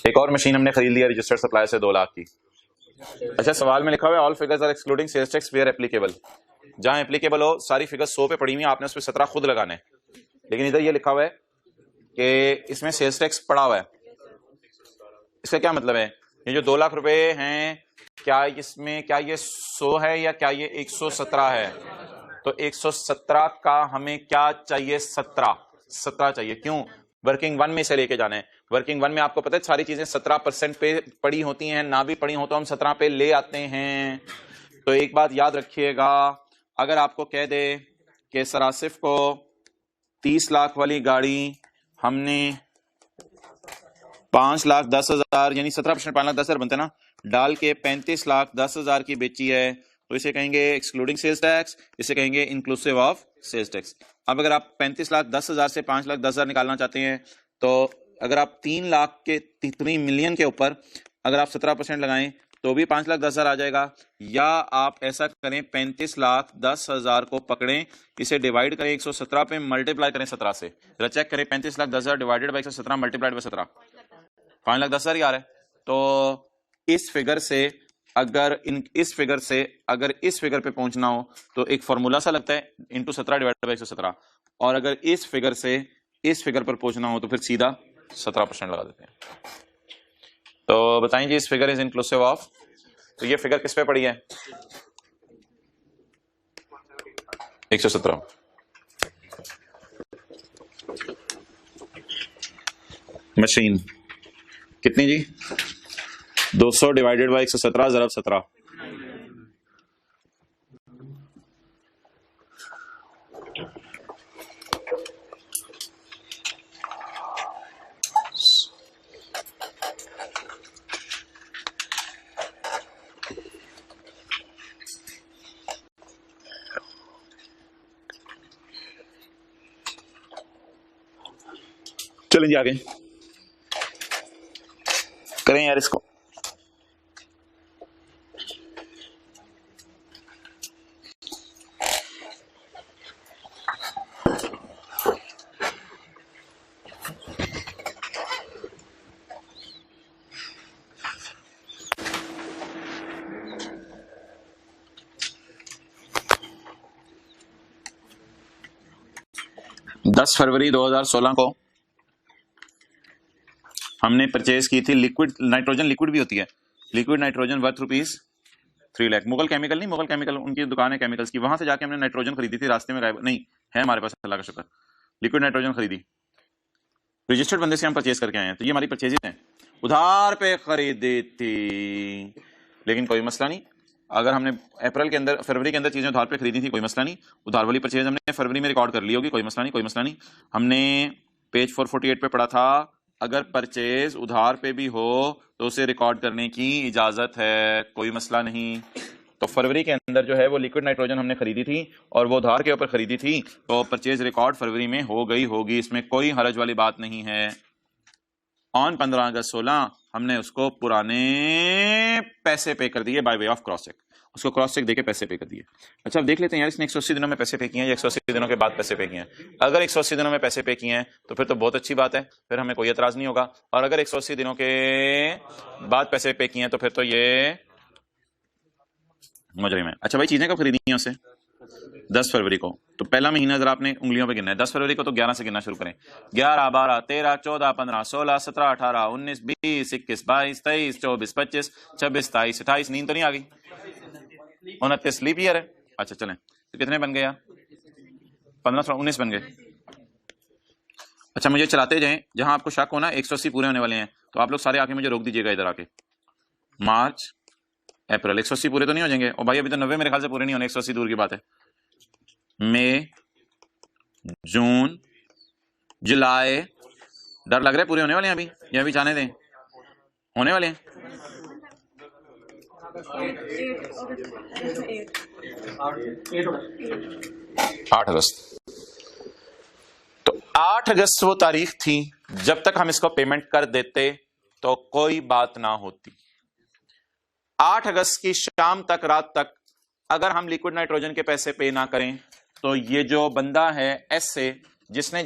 एक और मशीन हमने खरीद लिया रजिस्टर्ड सप्लाई से 2 लाख की। अच्छा, सवाल में लिखा हुआ है all figures are excluding sales tax where applicable. जहां एप्लीकेबल हो सारी फिगर्स 100 पे पड़ी हुई है, आपने उसमें 17 खुद लगाने। लेकिन इधर ये लिखा हुआ है कि इसमें सेल्स टैक्स पड़ा हुआ है। इसका क्या मतलब है? ये जो 2 लाख रुपए हैं, क्या इसमें क्या ये 100 है या क्या ये 117 है? तो 117 का हमें क्या चाहिए? 17 चाहिए। क्यों? वर्किंग 1 में से लेके जाना है। वर्किंग 1 में आपको पता है सारी चीजें 17% पे पड़ी होती हैं, ना भी पड़ी हो तो हम 17 पे ले आते हैं। तो एक बात याद रखिएगा, अगर आपको कह दे कि सरासिफ को 30 लाख वाली गाड़ी हमने 5,10,000 यानी 17% 5,10,000 बनते ना, डाल के 35,10,000 की बेची है, तो इसे कहेंगे एक्सक्लूडिंग सेल्स टैक्स, इसे कहेंगे इंक्लूसिव ऑफ सेल्स टैक्स। अब अगर आप 35,10,000 से 5,10,000 निकालना चाहते हैं, तो अगर आप 3 लाख के 3 मिलियन के ऊपर अगर आप 17% लगाएं तो भी 5,10,000 आ जाएगा। या आप ऐसा करें 35,10,000 को पकड़ें, इसे डिवाइड करें 117 पे, मल्टीप्लाई करें 17 से। जरा चेक करें 35,10,000 डिवाइडेड बाई 117 मल्टीप्लाइड बाई 17, 5,10,000 ही आ रहा है। तो इस फिगर से अगर इस फिगर पे पहुंचना हो तो एक फॉर्मूला सा लगता है इंटू 17 डिवाइडेड बाई 117, और अगर इस फिगर से इस फिगर पर पहुंचना हो तो फिर सीधा 17% लगा देते हैं। तो बताएं जी, इस फिगर इज इंक्लूसिव ऑफ, तो ये फिगर किस पे पड़ी है? 117। मशीन कितनी जी? 200 डिवाइडेड बाई 117 ज़रब 17, चलें जी आगे करें यार इसको। दस फरवरी 2016 को हमने परचेज की थी लिक्विड नाइट्रोजन, लिक्विड भी होती है, liquid nitrogen worth ₹3 lakh. Mughal chemical नहीं, मुगल केमिकल उनकी दुकान है केमिकल्स की, वहां से जाके हमने नाइट्रोजन खरीदी थी। रास्ते में गायब नहीं है हमारे पास, अल्लाह का शुक्र, लिक्विड नाइट्रोजन खरीदी, रजिस्टर्ड बंदे से हम परचेज करके आए हैं। तो ये हमारी परचेजेज हैं, उधार पे खरीदी थी, लेकिन कोई मसला नहीं। अगर हमने अप्रैल के अंदर फरवरी के अंदर चीजें उधार पे खरीदी थी, कोई मसला नहीं। उधार वाली परचेज हमने फरवरी में रिकॉर्ड कर ली होगी, कोई मसला नहीं, कोई मसला नहीं। हमने पेज 448 पे पढ़ा था, अगर परचेज उधार पे भी हो तो उसे रिकॉर्ड करने की इजाजत है, कोई मसला नहीं। तो फरवरी के अंदर जो है वो लिक्विड नाइट्रोजन हमने खरीदी थी और वो उधार के ऊपर खरीदी थी, तो परचेज रिकॉर्ड फरवरी में हो गई होगी, इसमें कोई हरज वाली बात नहीं है। ऑन 15 अगस्त 16 हमने उसको पुराने पैसे पे कर दिए by way of cross cheque, उसको क्रॉस चेक देके पैसे पे कर दिए। अच्छा, अब देख लेते हैं यार इसने 180 दिनों में पैसे पे किए हैं या 180 दिनों के बाद पैसे पे किए हैं। अगर 180 दिनों में पैसे पे किए हैं तो फिर तो बहुत अच्छी बात है, फिर हमें कोई एतराज नहीं होगा। और अगर 180 दिनों के बाद पैसे पे किए हैं तो फिर तो ये मुजरिम है। अच्छा भाई, चीजें कब खरीदी हैं उसे? 10 फरवरी को। तो पहला महीना जरा आपने उंगलियों पे गिनना है। 10 फरवरी को तो 11 से गिनना शुरू करें। 11, 12, 13, 14, 15, 16, 17, 18, 19, 20, 21, 22, 23, 24, 25, 26, 27, 28। नींद तो नहीं आ गई? 29 स्लीप ईयर है। अच्छा चलें, तो कितने बन गए यार? 15, 19 बन गए। अच्छा, मुझे चलाते जाएं, जहां आपको शक हो ना 180 पूरे होने वाले हैं तो आप लोग सारे आके मुझे रोक दीजिएगा इधर आके। मार्च, अप्रैल, 180 पूरे तो नहीं हो जाएंगे? और भाई अभी तो 90 मेरे ख्याल से पूरे नहीं होने, 180 दूर की बात है। मई, जून, जुलाई, डर लग रहा है पूरे होने वाले हैं अभी, या अभी जाने दें? होने वाले हैं। 8 अगस्त। तो 8 अगस्त वो तारीख थी जब तक हम इसको पेमेंट कर देते तो कोई बात ना होती। 8 अगस्त की शाम तक, रात तक अगर हम लिक्विड नाइट्रोजन के पैसे पे ना करें तो ये जो बंदा है एस से, जिसने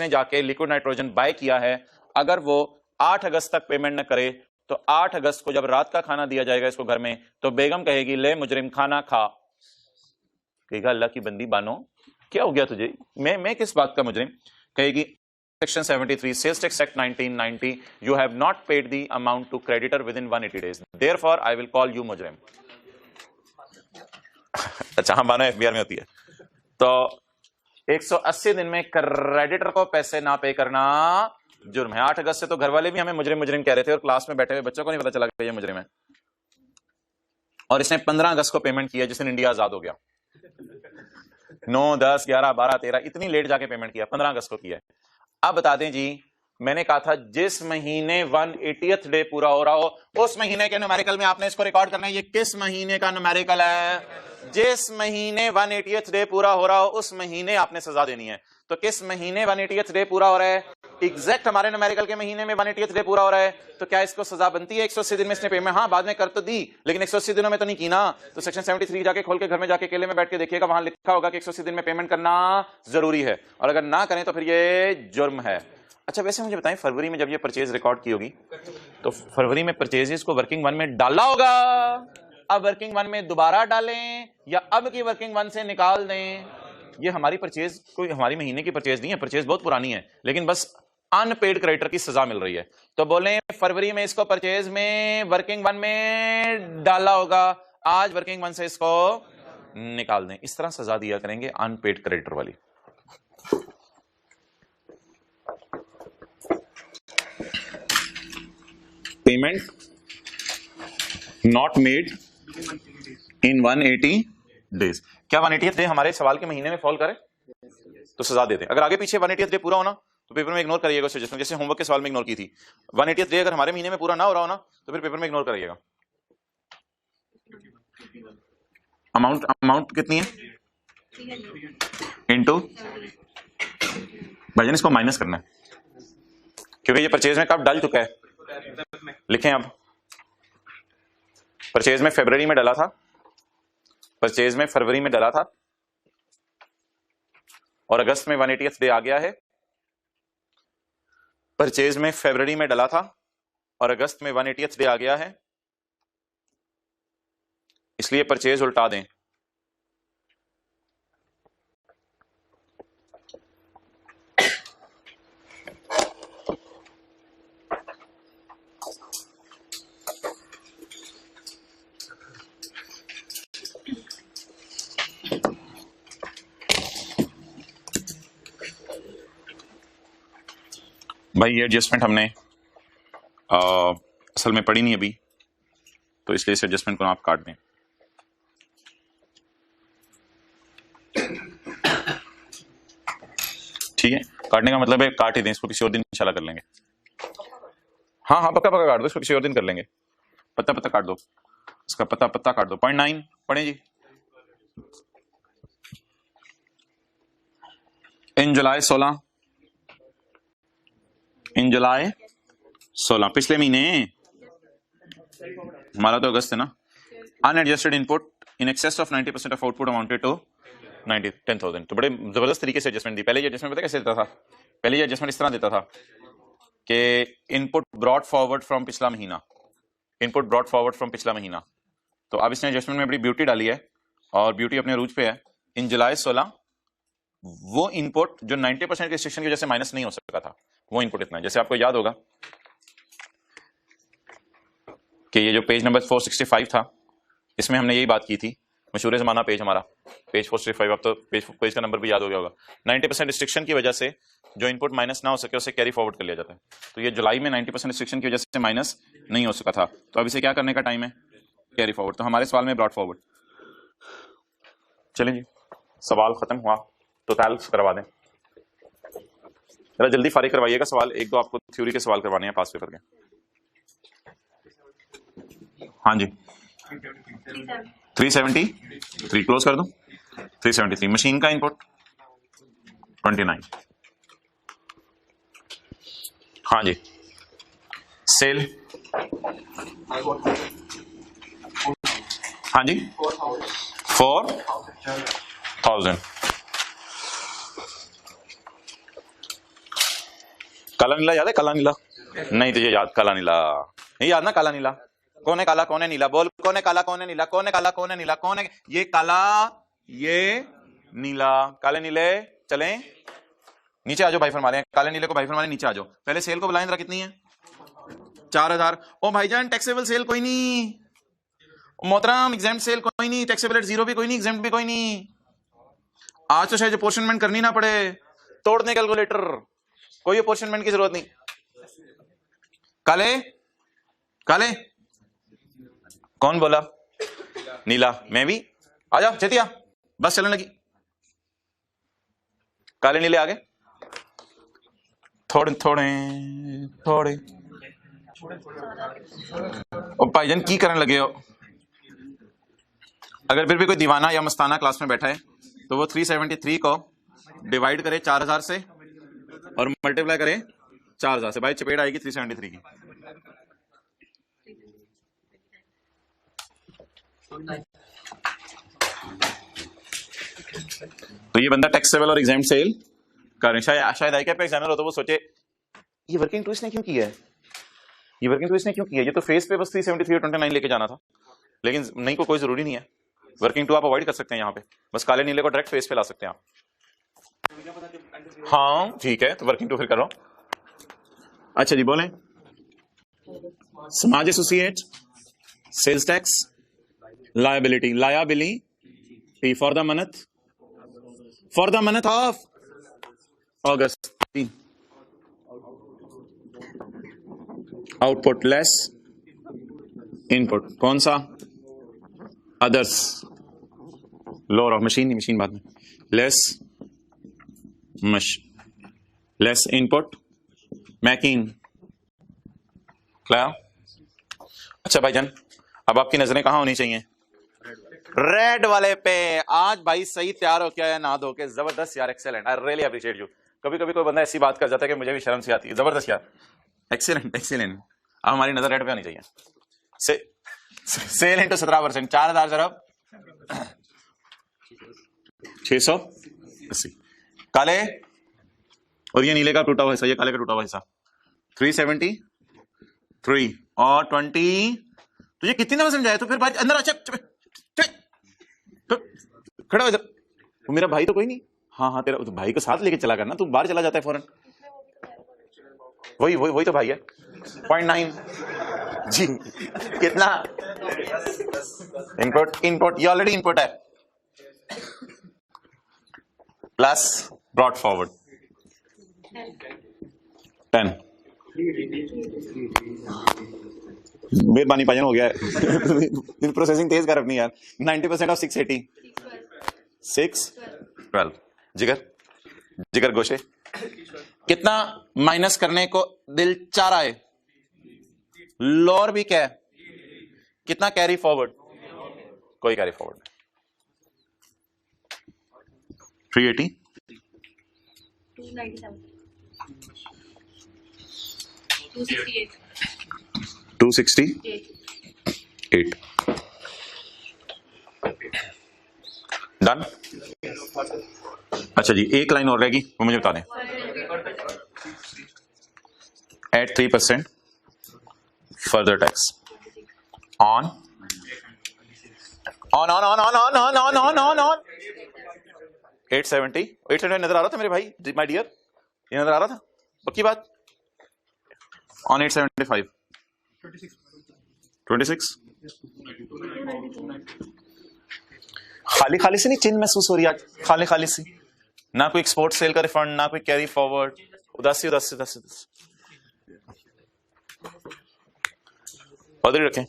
जाके लिक्विड नाइट्रोजन बाय किया है, अगर वो 8 अगस्त तक पेमेंट न करे तो 8 अगस्त को जब रात का खाना दिया जाएगा इसको घर में, तो बेगम कहेगी ले मुजरिम खाना खा। कहेगा अल्लाह की बंदी बानो क्या हो गया तुझे, मैं किस बात का मुजरिम। कहेगी section 73 sales tax act 1990, you have not paid the amount to creditor within 180 days, therefore I will call you मुजरिम। अच्छा हाँ, बानो एफबीआर में होती है। तो 180 दिन में क्रेडिटर को पैसे ना पे करना जुर्म है। 8 अगस्त से तो घर वाले भी हमें मुजरिम मुजरिम कह रहे थे और क्लास में बैठे हुए बच्चों को नहीं पता चला कि ये मुजरिम है। और इसने 15 अगस्त को पेमेंट किया जिस दिन इंडिया आजाद हो गया। 9, 10, 11, 12, 13 इतनी लेट जाके पेमेंट किया, 15 अगस्त को किया है। अब बता दें जी, मैंने कहा था जिस महीने 180th डे पूरा हो रहा हो उस महीने के न्यूमेरिकल में आपने इसको रिकॉर्ड करना है। ये किस महीने का न्यूमेरिकल है? जिस महीने 180th डे पूरा हो रहा हो उस महीने आपने सजा देनी है। तो किस महीने 180th डे पूरा हो रहा है? एग्जैक्ट हमारे न्यूमेरिकल के महीने में 180th डे पूरा हो रहा है। तो क्या इसको सजा बनती है 180 दिन में? इसने पेमेंट हाँ बाद में कर तो दी, लेकिन 180 दिनों में तो नहीं की ना। तो सेक्शन 73 जाके खोल के घर में जाके अकेले में बैठ के देखिएगा, वहां लिखा होगा कि 180 दिन में पेमेंट करना जरूरी है, और अगर ना करें तो फिर ये जुर्म है। अच्छा वैसे मुझे बताएं, फरवरी में जब ये परचेज रिकॉर्ड की होगी तो फरवरी में परचेजेस को वर्किंग वन में डाला होगा। अब वर्किंग वन में दोबारा डालें या अब की वर्किंग वन से निकाल दें, ये हमारी परचेज कोई हमारी महीने की परचेज नहीं है, परचेज बहुत पुरानी है, लेकिन बस अनपेड क्रेडिटर की सजा मिल रही है। तो बोले फरवरी में इसको परचेज में वर्किंग वन में डाला होगा, आज वर्किंग वन से इसको निकाल दें। इस तरह सजा दिया करेंगे अनपेड क्रेडिटर वाली। Payment not made in 180 days. क्या 180th डे हमारे सवाल के महीने में फॉल करे तो सजा देते हैं। अगर आगे पीछे 180th डे पूरा होना तो पेपर में इग्नोर करिएगा, जैसे होमवर्क के सवाल में इग्नोर की थी। 180th डे अगर हमारे महीने में पूरा ना हो रहा हो ना तो फिर पेपर में इग्नोर करिएगा। अमाउंट कितनी है? इनटू भाईजान इसको माइनस करना है क्योंकि ये परचेज में कब डाल चुका है। लिखें अब, परचेज में फरवरी में डाला था, परचेज में फरवरी में डाला था और अगस्त में 180th डे आ गया है। परचेज में फरवरी में डाला था और अगस्त में 180th डे आ गया है, इसलिए परचेज उल्टा दें। भाई ये एडजस्टमेंट हमने असल में पढ़ी नहीं अभी, तो इसलिए इस एडजस्टमेंट को आप काट दें। ठीक है, काटने का मतलब है काट ही दें इसको, किसी और दिन इंशाल्लाह कर लेंगे। हाँ हाँ पक्का काट दो इसको, किसी और दिन कर लेंगे। पत्ता काट दो इसका, पत्ता काट दो। 0.9 पढ़े जी। इन जुलाई 16 पिछले महीने, हमारा तो अगस्त है ना। Unadjusted input in excess of 90% of output amounted to 10,000। तो बड़े जबरदस्त तरीके से एडजस्टमेंट दी। पहले ये एडजस्टमेंट पता कैसे देता था? पहले ये एडजस्टमेंट इस तरह देता था कि इनपुट ब्रॉट फॉरवर्ड फ्रॉम पिछला महीना, इनपुट ब्रॉट फॉरवर्ड फ्रॉम पिछला महीना। तो अब इसने एडजस्टमेंट में बड़ी ब्यूटी डाली है और ब्यूटी अपने रूज पे है। इन जुलाई 16 वो इनपुट जो 90% रिस्ट्रिक्शन की वजह से माइनस नहीं हो सका था, वो इनपुट इतना है। जैसे आपको याद होगा कि ये जो पेज नंबर 465 था, इसमें हमने यही बात की थी। मशहूर जमाना पेज हमारा, पेज 465। अब तो पेज का नंबर भी याद हो गया होगा। 90% रिस्ट्रिक्शन की वजह से जो इनपुट माइनस ना हो सके उसे कैरी फॉरवर्ड कर लिया जाता है। तो ये जुलाई में 90% रिस्ट्रिक्शन की वजह से माइनस नहीं हो सका था, तो अब इसे क्या करने का टाइम है? Carry forward. तो हमारे सवाल में ब्रॉट फॉरवर्ड। चलें जी, सवाल खत्म हुआ तो टैल्स करवा दें। जरा जल्दी फारिग करवाइएगा सवाल, एक दो आपको थ्योरी के सवाल करवाने हैं पास पेपर के। हाँ जी 373 क्लोज कर दो। 373 मशीन का इनपुट 29। हाँ जी सेल, हाँ जी 4,000। काला नीला याद है? काला नीला नहीं तुझे याद, काला नीला नहीं याद ना? काला नीला कौन है? काला कौन है? नीला बोल, कौन है काला, कौन है नीला? कौन है काला, कौन है नीला? कौन है ये काला, ये नीला? काले नीले चलें नीचे आ जाओ भाई फरमा रहे हैं, काले नीले को भाई फरमा रहे हैं नीचे आ जाओ। पहले सेल को बुलाएं जरा, कितनी है? 4000। ओ भाईजान टैक्सेबल सेल कोई नहीं, मोहतरम एग्जाम्प्ट सेल कोई नहीं, टैक्सेबल एट जीरो भी कोई नहीं, एग्जाम्प्ट भी कोई नहीं। आज तो शायद अपोर्शनमेंट करनी ना पड़े, तोड़ दें कैलकुलेटर, कोई अपोर्शनमेंट की जरूरत नहीं। काले काले कौन बोला? नीला, मैं भी। आजा चेतिया, बस चलने लगी। काले नीले आगे थोड़े थोड़े थोड़े। ओ भाईजान की करने लगे हो? अगर फिर भी कोई दीवाना या मस्ताना क्लास में बैठा है तो वो 373 को डिवाइड करे 4000 से और मल्टीप्लाई करे 4000 से, भाई चपेट आएगी 373 की। तो ये बंदा टैक्सेबल और एग्जाम सेल कर रहे, शायद आई पे एग्जामिनर हो तो वो सोचे ये वर्किंग टू इसने क्यों किया है, ये वर्किंग टू इसने क्यों किया है, ये तो फेस पे बस 373 और 29 लेके जाना था। लेकिन नहीं को कोई जरूरी नहीं है, वर्किंग टू आप अवॉइड कर सकते हैं, यहाँ पे बस काले नीले को डायरेक्ट फेस पे ला सकते हैं आप। हाँ ठीक है, तो वर्किंग टू फिर कर रहा हूं। अच्छा जी बोलें। समाज associate, sales tax, liability, liability for the month of August. Output less input, कौन सा? अदर्स, लोअर ऑफ मशीन बाद में, लेस इनपुट मैकिंग। क्लियर? अच्छा भाईजान, अब आपकी नजरें कहां होनी चाहिए? रेड वाले पे। आज भाई सही तैयार हो क्या है, ना धो के, जबरदस्त यार, excellent, I really appreciate you. कभी कभी कोई बंदा ऐसी बात कर जाता है कि मुझे भी शर्म सी आती है, जबरदस्त यार, एक्सीलेंट एक्सीलेंट। अब हमारी नजर रेड पे आनी चाहिए। सेल इंटू 17%, 4000 जरब 680। काले और ये नीले का टूटा हुआ हिस्सा, ये काले का टूटा हुआ हिस्सा 373 और 20। तुझे कितनी दफा समझाया? तो फिर बात अंदर अच्छा खड़ा हो इधर। तो मेरा भाई तो कोई नहीं। हाँ तेरा तो भाई को साथ लेके चला करना, तू बाहर चला जाता है फौरन। वही तो भाई है। 0.9 जी कितना? इनपुट ये ऑलरेडी इनपुट है, प्लस ब्रॉट फॉरवर्ड 10। मेहरबानी पाजन हो गया है। प्रोसेसिंग तेज कर अपनी यार। 90% ऑफ 680 612। जिगर गोशे कितना माइनस करने को दिल चाह रहा है? लोअर भी क्या है? कितना कैरी फॉरवर्ड? कोई कैरी फॉरवर्ड नहीं। 380 268 डन। अच्छा जी, एक लाइन और रहेगी, वो मुझे बता दें। एट 3% फर्दर टैक्स ऑन 870 नजर आ रहा था मेरे भाई, माय डियर, ये नजर आ रहा था? पक्की बात? ऑन 875 26 खाली से नहीं चिन्ह महसूस हो रही आज, खाली से ना कोई एक्सपोर्ट सेल का रिफंड, ना कोई कैरी फॉरवर्ड, उदासी उधर रखें।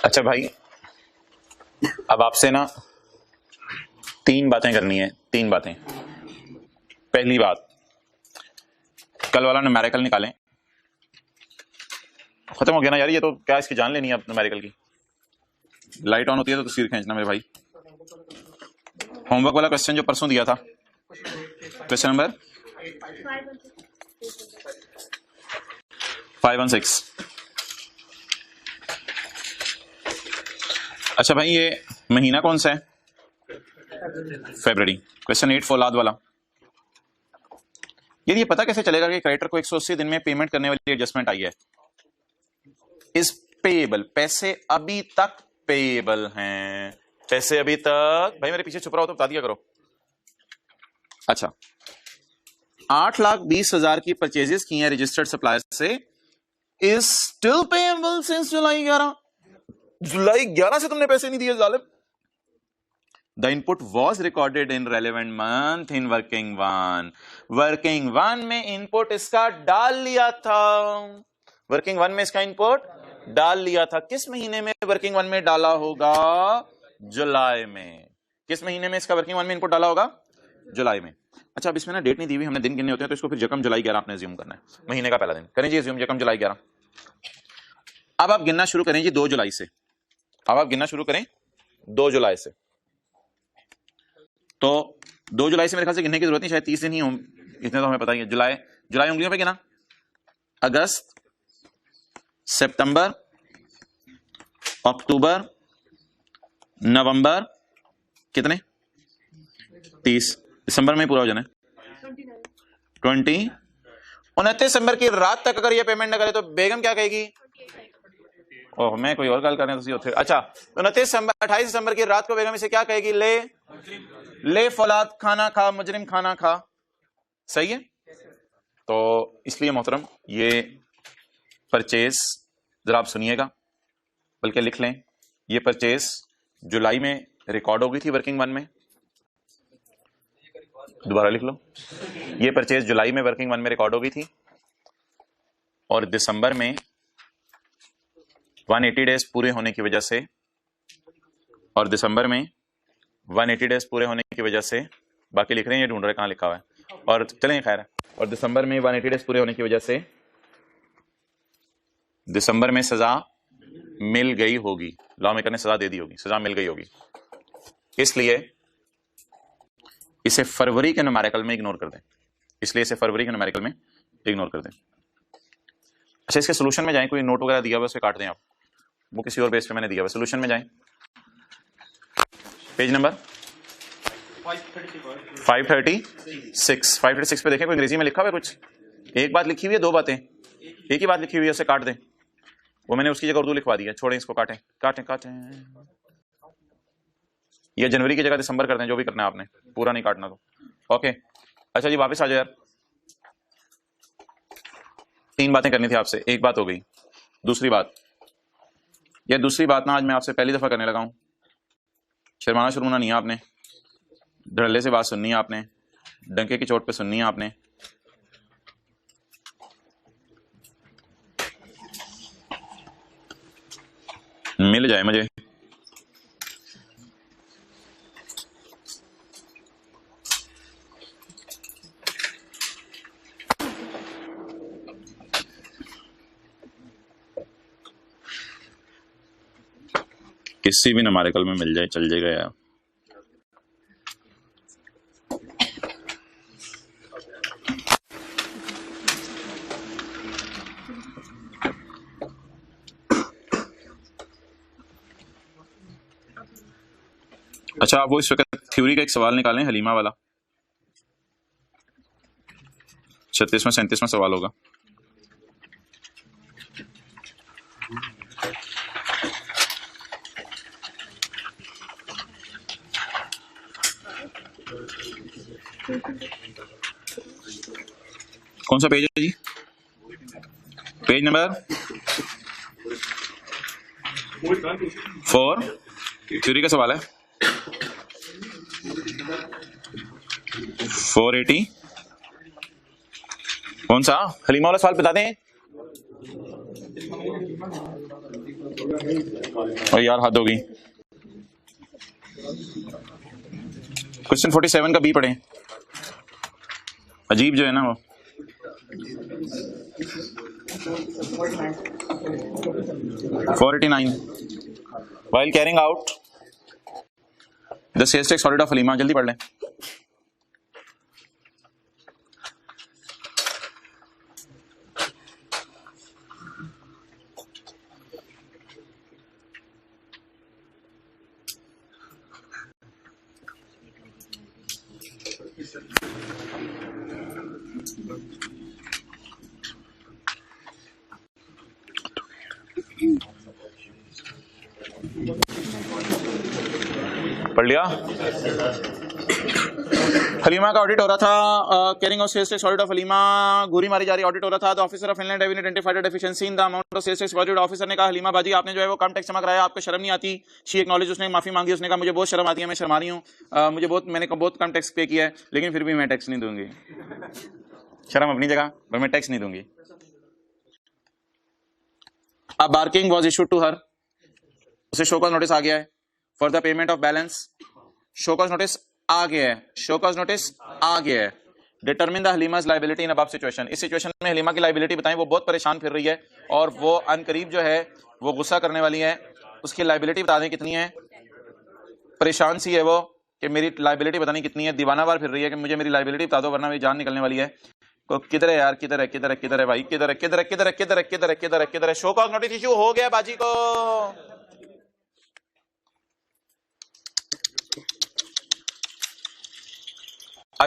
अच्छा भाई, अब आपसे ना 3 बातें करनी है, 3 बातें। पहली बात, कल वाला न्यूमेरिकल निकालें। खत्म हो गया ना यार, ये तो क्या इसकी जान लेनी है अब न्यूमेरिकल की। लाइट ऑन होती है तो तस्वीर खींचना मेरे भाई। होमवर्क वाला क्वेश्चन जो परसों दिया था क्वेश्चन नंबर 516। अच्छा भाई, ये महीना कौन सा है? फरवरी। क्वेश्चन 8 फौलाद वाला। यदि ये पता कैसे चलेगा कि क्रेडिटर को 180 दिन में पेमेंट करने वाली एडजस्टमेंट आई है? इस पेएबल, पैसे अभी तक पेएबल हैं, पैसे अभी तक। भाई मेरे पीछे छुप रहा हो तो बता दिया करो। अच्छा, 8,20,000 की परचेजेस की हैं रजिस्टर्ड सप्लायर से, इज स्टिल पेएबल सिंस जुलाई 11। जुलाई 11 से तुमने पैसे नहीं दिए जालिम। The input was recorded in relevant month in working one. Working one में input इसका डाल लिया था। Working one में इसका input डाल लिया था। किस महीने में Working one में डाला होगा? जुलाई में। किस महीने में इसका Working one में input डाला होगा? जुलाई में। अच्छा, अब इसमें ना डेट नहीं दी हुई, हमने दिन गिनने होते हैं, तो इसको फिर यकम जुलाई 11 आपने assume करना है, महीने का पहला दिन। करें जी assume यकम जुलाई 11। अब आप गिनना शुरू करें जी 2 जुलाई से। अब आप गिनना शुरू करें 2 जुलाई से। तो 2 जुलाई से मेरे ख्याल से गिनने की जरूरत नहीं, शायद 30 दिन ही हो, इतने तो हमें पता ही है। जुलाई उंगलियों पे गिना। अगस्त, सितंबर, अक्टूबर, नवंबर, कितने? 30। दिसंबर में पूरा हो जाना है 29 दिसंबर की रात तक अगर ये पेमेंट न करे तो बेगम क्या कहेगी? ओह, मैं कोई और गल कर रहे हैं। अच्छा, 28 दिसंबर की रात को बेगम इसे क्या कहेगी? ले फौलाद खाना खा, मुजरिम खाना खा। सही है। तो इसलिए मोहतरम, ये परचेज जरा आप सुनिएगा, बल्कि लिख लें, ये परचेज जुलाई में रिकॉर्ड हो गई थी वर्किंग वन में। दोबारा लिख लो, ये परचेज जुलाई में वर्किंग वन में रिकॉर्ड हो गई थी, और दिसंबर में 180 डेज पूरे होने की वजह से, और दिसंबर में 180 डेज पूरे होने की वजह से, बाकी लिख रहे हैं, ये ढूंढ रहे कहां लिखा हुआ है, और चलें खैर है। और दिसंबर में 180 डेज पूरे होने की वजह से दिसंबर में सजा मिल गई होगी, लॉ मेकर ने सजा दे दी होगी, सजा मिल गई होगी, इसलिए इसे फरवरी के न्यूमेरिकल में इग्नोर कर दें। इसलिए इसे फरवरी के न्यूमेरिकल में इग्नोर कर दें। अच्छा, इसके सोल्यूशन में जाएं, कोई नोट वगैरह दिया हुआ उसे काट दें आप, वो किसी और बेस पे मैंने दिया हुआ। सोल्यूशन में जाएं, पेज नंबर 536 पे देखें, कोई अंग्रेजी में लिखा हुआ है कुछ? एक बात लिखी हुई है, 2 बातें, एक ही बात लिखी हुई है, उसे काट दें। वो मैंने उसकी जगह उर्दू लिखवा दी है, छोड़ें इसको, काटें काटें काटें। ये जनवरी की जगह दिसंबर कर दें, जो भी करना है आपने, पूरा नहीं काटना तो। ओके, अच्छा जी, वापस आ जाओ यार। 3 बातें करनी थी आपसे, एक बात हो गई। दूसरी बात, यह दूसरी बात ना आज मैं आपसे पहली दफा करने लगा हूं। शर्माना शुर्माना नहीं है आपने, धड़ल्ले से बात सुननी है आपने, डंके की चोट पे सुननी है आपने। मिल जाए मुझे। किसी भी न्यूमेरिकल में मिल जाए, चल जाएगा यार। अच्छा, आप वो इस वक्त थ्योरी का एक सवाल निकालें, हलीमा वाला, 36वां 37वां सवाल होगा। कौन सा पेज है जी? पेज नंबर 4, थ्योरी का सवाल है 480। कौन सा? हलीमा वाला सवाल बता दें। और यार हद होगी। क्वेश्चन 47 का बी पढ़ें, अजीब जो है ना वो। $489 while carrying out the sales tax audit of Halima, जल्दी पढ़ लें। पढ़ लिया? हलीमा का ऑडिट हो रहा था, carrying of sales tax audit of Halima, गोली मारी जा रही, ऑडिट हो रहा था। The officer of inland revenue identified a deficiency in the amount of sales tax audit. Officer ने कहा हलीमा बाजी आपने जो है वो कम टैक्स जमा कराया, आपको शर्म नहीं आती? शी एक्नॉलेज, उसने माफी मांगी, उसने कहा मुझे बहुत शर्म आती है, मैं शर्मा रही हूँ, मैंने बहुत कम टैक्स पे किया है, लेकिन फिर भी मैं टैक्स नहीं दूंगी। शर्म अपनी जगह, पर मैं टैक्स नहीं दूंगी। A barking was issued to her, उसे शो कॉज नोटिस आ गया है for the payment of balance. Show cause notice आ गया है, शो कॉज नोटिस आ गया है। Determine the Halima's liability in above situation. इस सिचुएशन में हलीमा की लायबिलिटी बताएं, वो बहुत परेशान फिर रही है और वो अनकरीब जो है वो गुस्सा करने वाली है। उसकी लायबिलिटी बता दें कितनी है, परेशान सी है वो कि मेरी लायबिलिटी पता नहीं कितनी है, दीवाना बार फिर रही है कि मुझे मेरी लायबिलिटी बता दो वरना मेरी जान निकलने वाली है। किधर है यार, किधर है, किधर है, किधर है भाई, किधर है, किधर है, किधर है, किधर है, किधर है, किधर है, किधर है? शो कॉज नोटिस इशू हो गया बाजी को।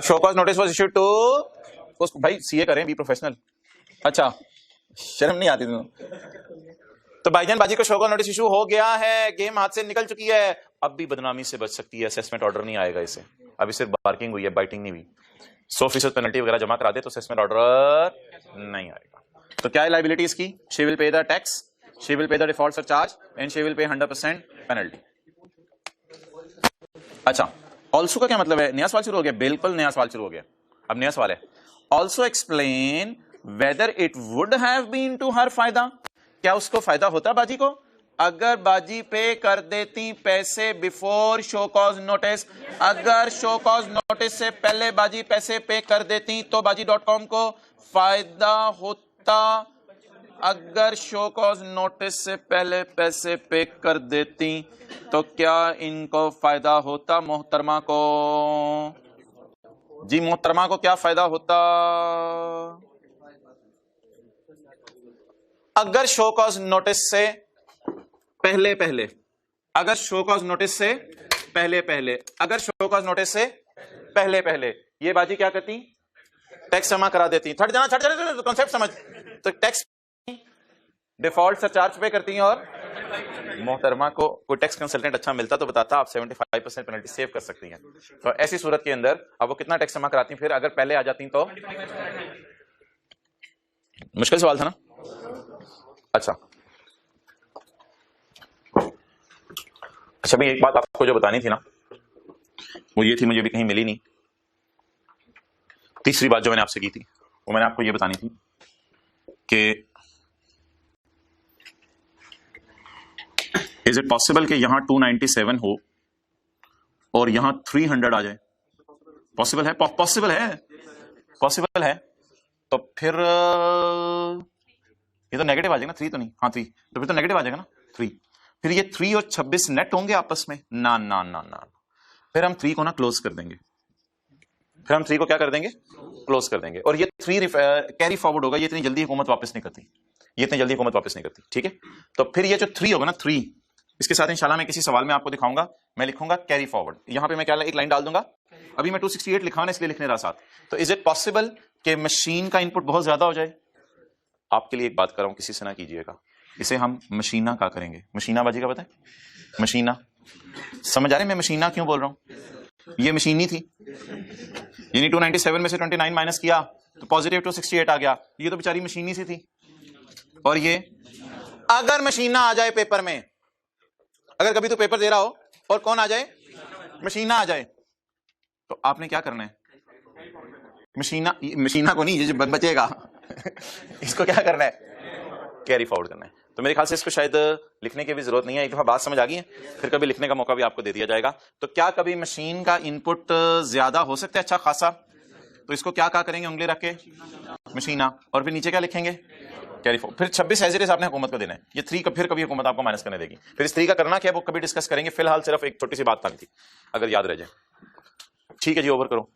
Show cause notice was issued to, भाई सीए करें, बी प्रोफेशनल। अच्छा शर्म नहीं आती तुम्हें? तो भाईजान बाजी को शो कॉज नोटिस इशू हो गया है, गेम हाथ से निकल चुकी है, अब भी बदनामी से बच सकती है, असेसमेंट ऑर्डर नहीं आएगा इसे। अभी सिर्फ बार्किंग हुई है, बाइटिंग नहीं हुई। 100% पेनल्टी वगैरह जमा करा दे तो असेसमेंट ऑर्डर नहीं आएगा। तो क्या है लायबिलिटी इसकी? She will pay the tax, she will pay the default surcharge and she will pay 100% penalty. अच्छा, ऑल्सो का क्या मतलब है? नया सवाल शुरू हो गया, बिल्कुल नया सवाल शुरू हो गया। अब नया सवाल है, also explain whether it would have been to her फायदा। क्या उसको फायदा होता बाजी को अगर बाजी पे कर देती पैसे बिफोर शो कॉज नोटिस? अगर शो कॉज नोटिस से पहले बाजी पैसे पे कर देती तो बाजी.com को फायदा होता। अगर शो कॉज नोटिस से पहले पैसे पे कर देती तो क्या इनको फायदा होता मोहतरमा को? जी मोहतरमा को क्या फायदा होता? अगर शो कॉज नोटिस से पहले पहले, अगर शो कॉज नोटिस से पहले पहले, अगर शो कॉज नोटिस से पहले पहले ये बाजी क्या करती? टैक्स जमा करा देती। छट जाना कॉन्सेप्ट समझ। तो टैक्स डिफॉल्ट सरचार्ज पे करती हैं और मोहतरमा को कोई टैक्स कंसल्टेंट अच्छा मिलता तो बताता आप 75% पेनल्टी सेव कर सकती हैं। तो ऐसी सूरत के अंदर अब वो कितना टैक्स जमा कराती फिर अगर पहले आ जाती तो? मुश्किल सवाल था ना? अच्छा भाई एक बात आपको जो बतानी थी ना वो ये थी, मुझे भी कहीं मिली नहीं। तीसरी बात जो मैंने आपसे की थी वो मैंने आपको ये बतानी थी कि इज इट पॉसिबल कि यहां 297 हो और यहां 300 आ जाए? पॉसिबल है, पॉसिबल है, पॉसिबल है। तो फिर ये तो नेगेटिव आ जाएगा ना, 3 तो नहीं, हाँ 3, तो फिर तो नेगेटिव आ जाएगा ना 3। फिर ये 3 और 26 नेट होंगे आपस में? ना ना ना ना, फिर हम 3 को ना क्लोज कर देंगे, फिर हम 3 को क्या कर देंगे? क्लोज कर देंगे। और ये 3 कैरी फॉरवर्ड होगा, ये इतनी जल्दी हुकूमत वापस नहीं करती, ये इतनी जल्दी हुकूमत वापस नहीं करती, ठीक है? तो फिर ये जो 3 होगा ना 3, इसके साथ इंशाल्लाह मैं किसी सवाल में आपको दिखाऊंगा, मैं लिखूंगा कैरी फॉरवर्ड। यहां पे मैं क्या एक लाइन डाल दूंगा, अभी मैं 268 लिखा ना इसलिए लिखने रहा साथ। तो इज इट पॉसिबल कि मशीन का इनपुट बहुत ज्यादा हो जाए? आपके लिए एक बात कर रहा हूं, किसी से ना कीजिएगा, इसे हम मशीना का करेंगे। मशीना बाजी का पता है? मशीना समझ आ रही? मैं मशीना क्यों बोल रहा हूं? ये मशीनी थी, यानी 297 में से 29 माइनस किया तो पॉजिटिव 268 आ गया, ये तो बेचारी मशीनी सी थी। और ये अगर मशीना आ जाए पेपर में, अगर कभी तो पेपर दे रहा हो और कौन आ जाए? मशीना आ जाए, तो आपने क्या करना है? मशीना को नहीं, ये जो बचेगा इसको क्या करना है? कैरी फॉरवर्ड करना है। तो मेरे ख्याल से इसको शायद लिखने की भी जरूरत नहीं है, एक दफा बात समझ आ गई है, फिर कभी लिखने का मौका भी आपको दे दिया जाएगा। तो क्या कभी मशीन का इनपुट ज्यादा हो सकता है अच्छा खासा? तो इसको क्या करेंगे? उंगली रख के मशीना, और फिर नीचे क्या लिखेंगे? Carry forward. फिर 26 एज इट इज आपने हुकूमत को देना है, ये 3 का फिर कभी हुकूमत आपको माइनस करने देगी। फिर इस 3 का करना क्या वो कभी डिस्कस करेंगे, फिलहाल सिर्फ एक छोटी सी बात करनी थी, अगर याद रह जाए। ठीक है जी, ओवर करो।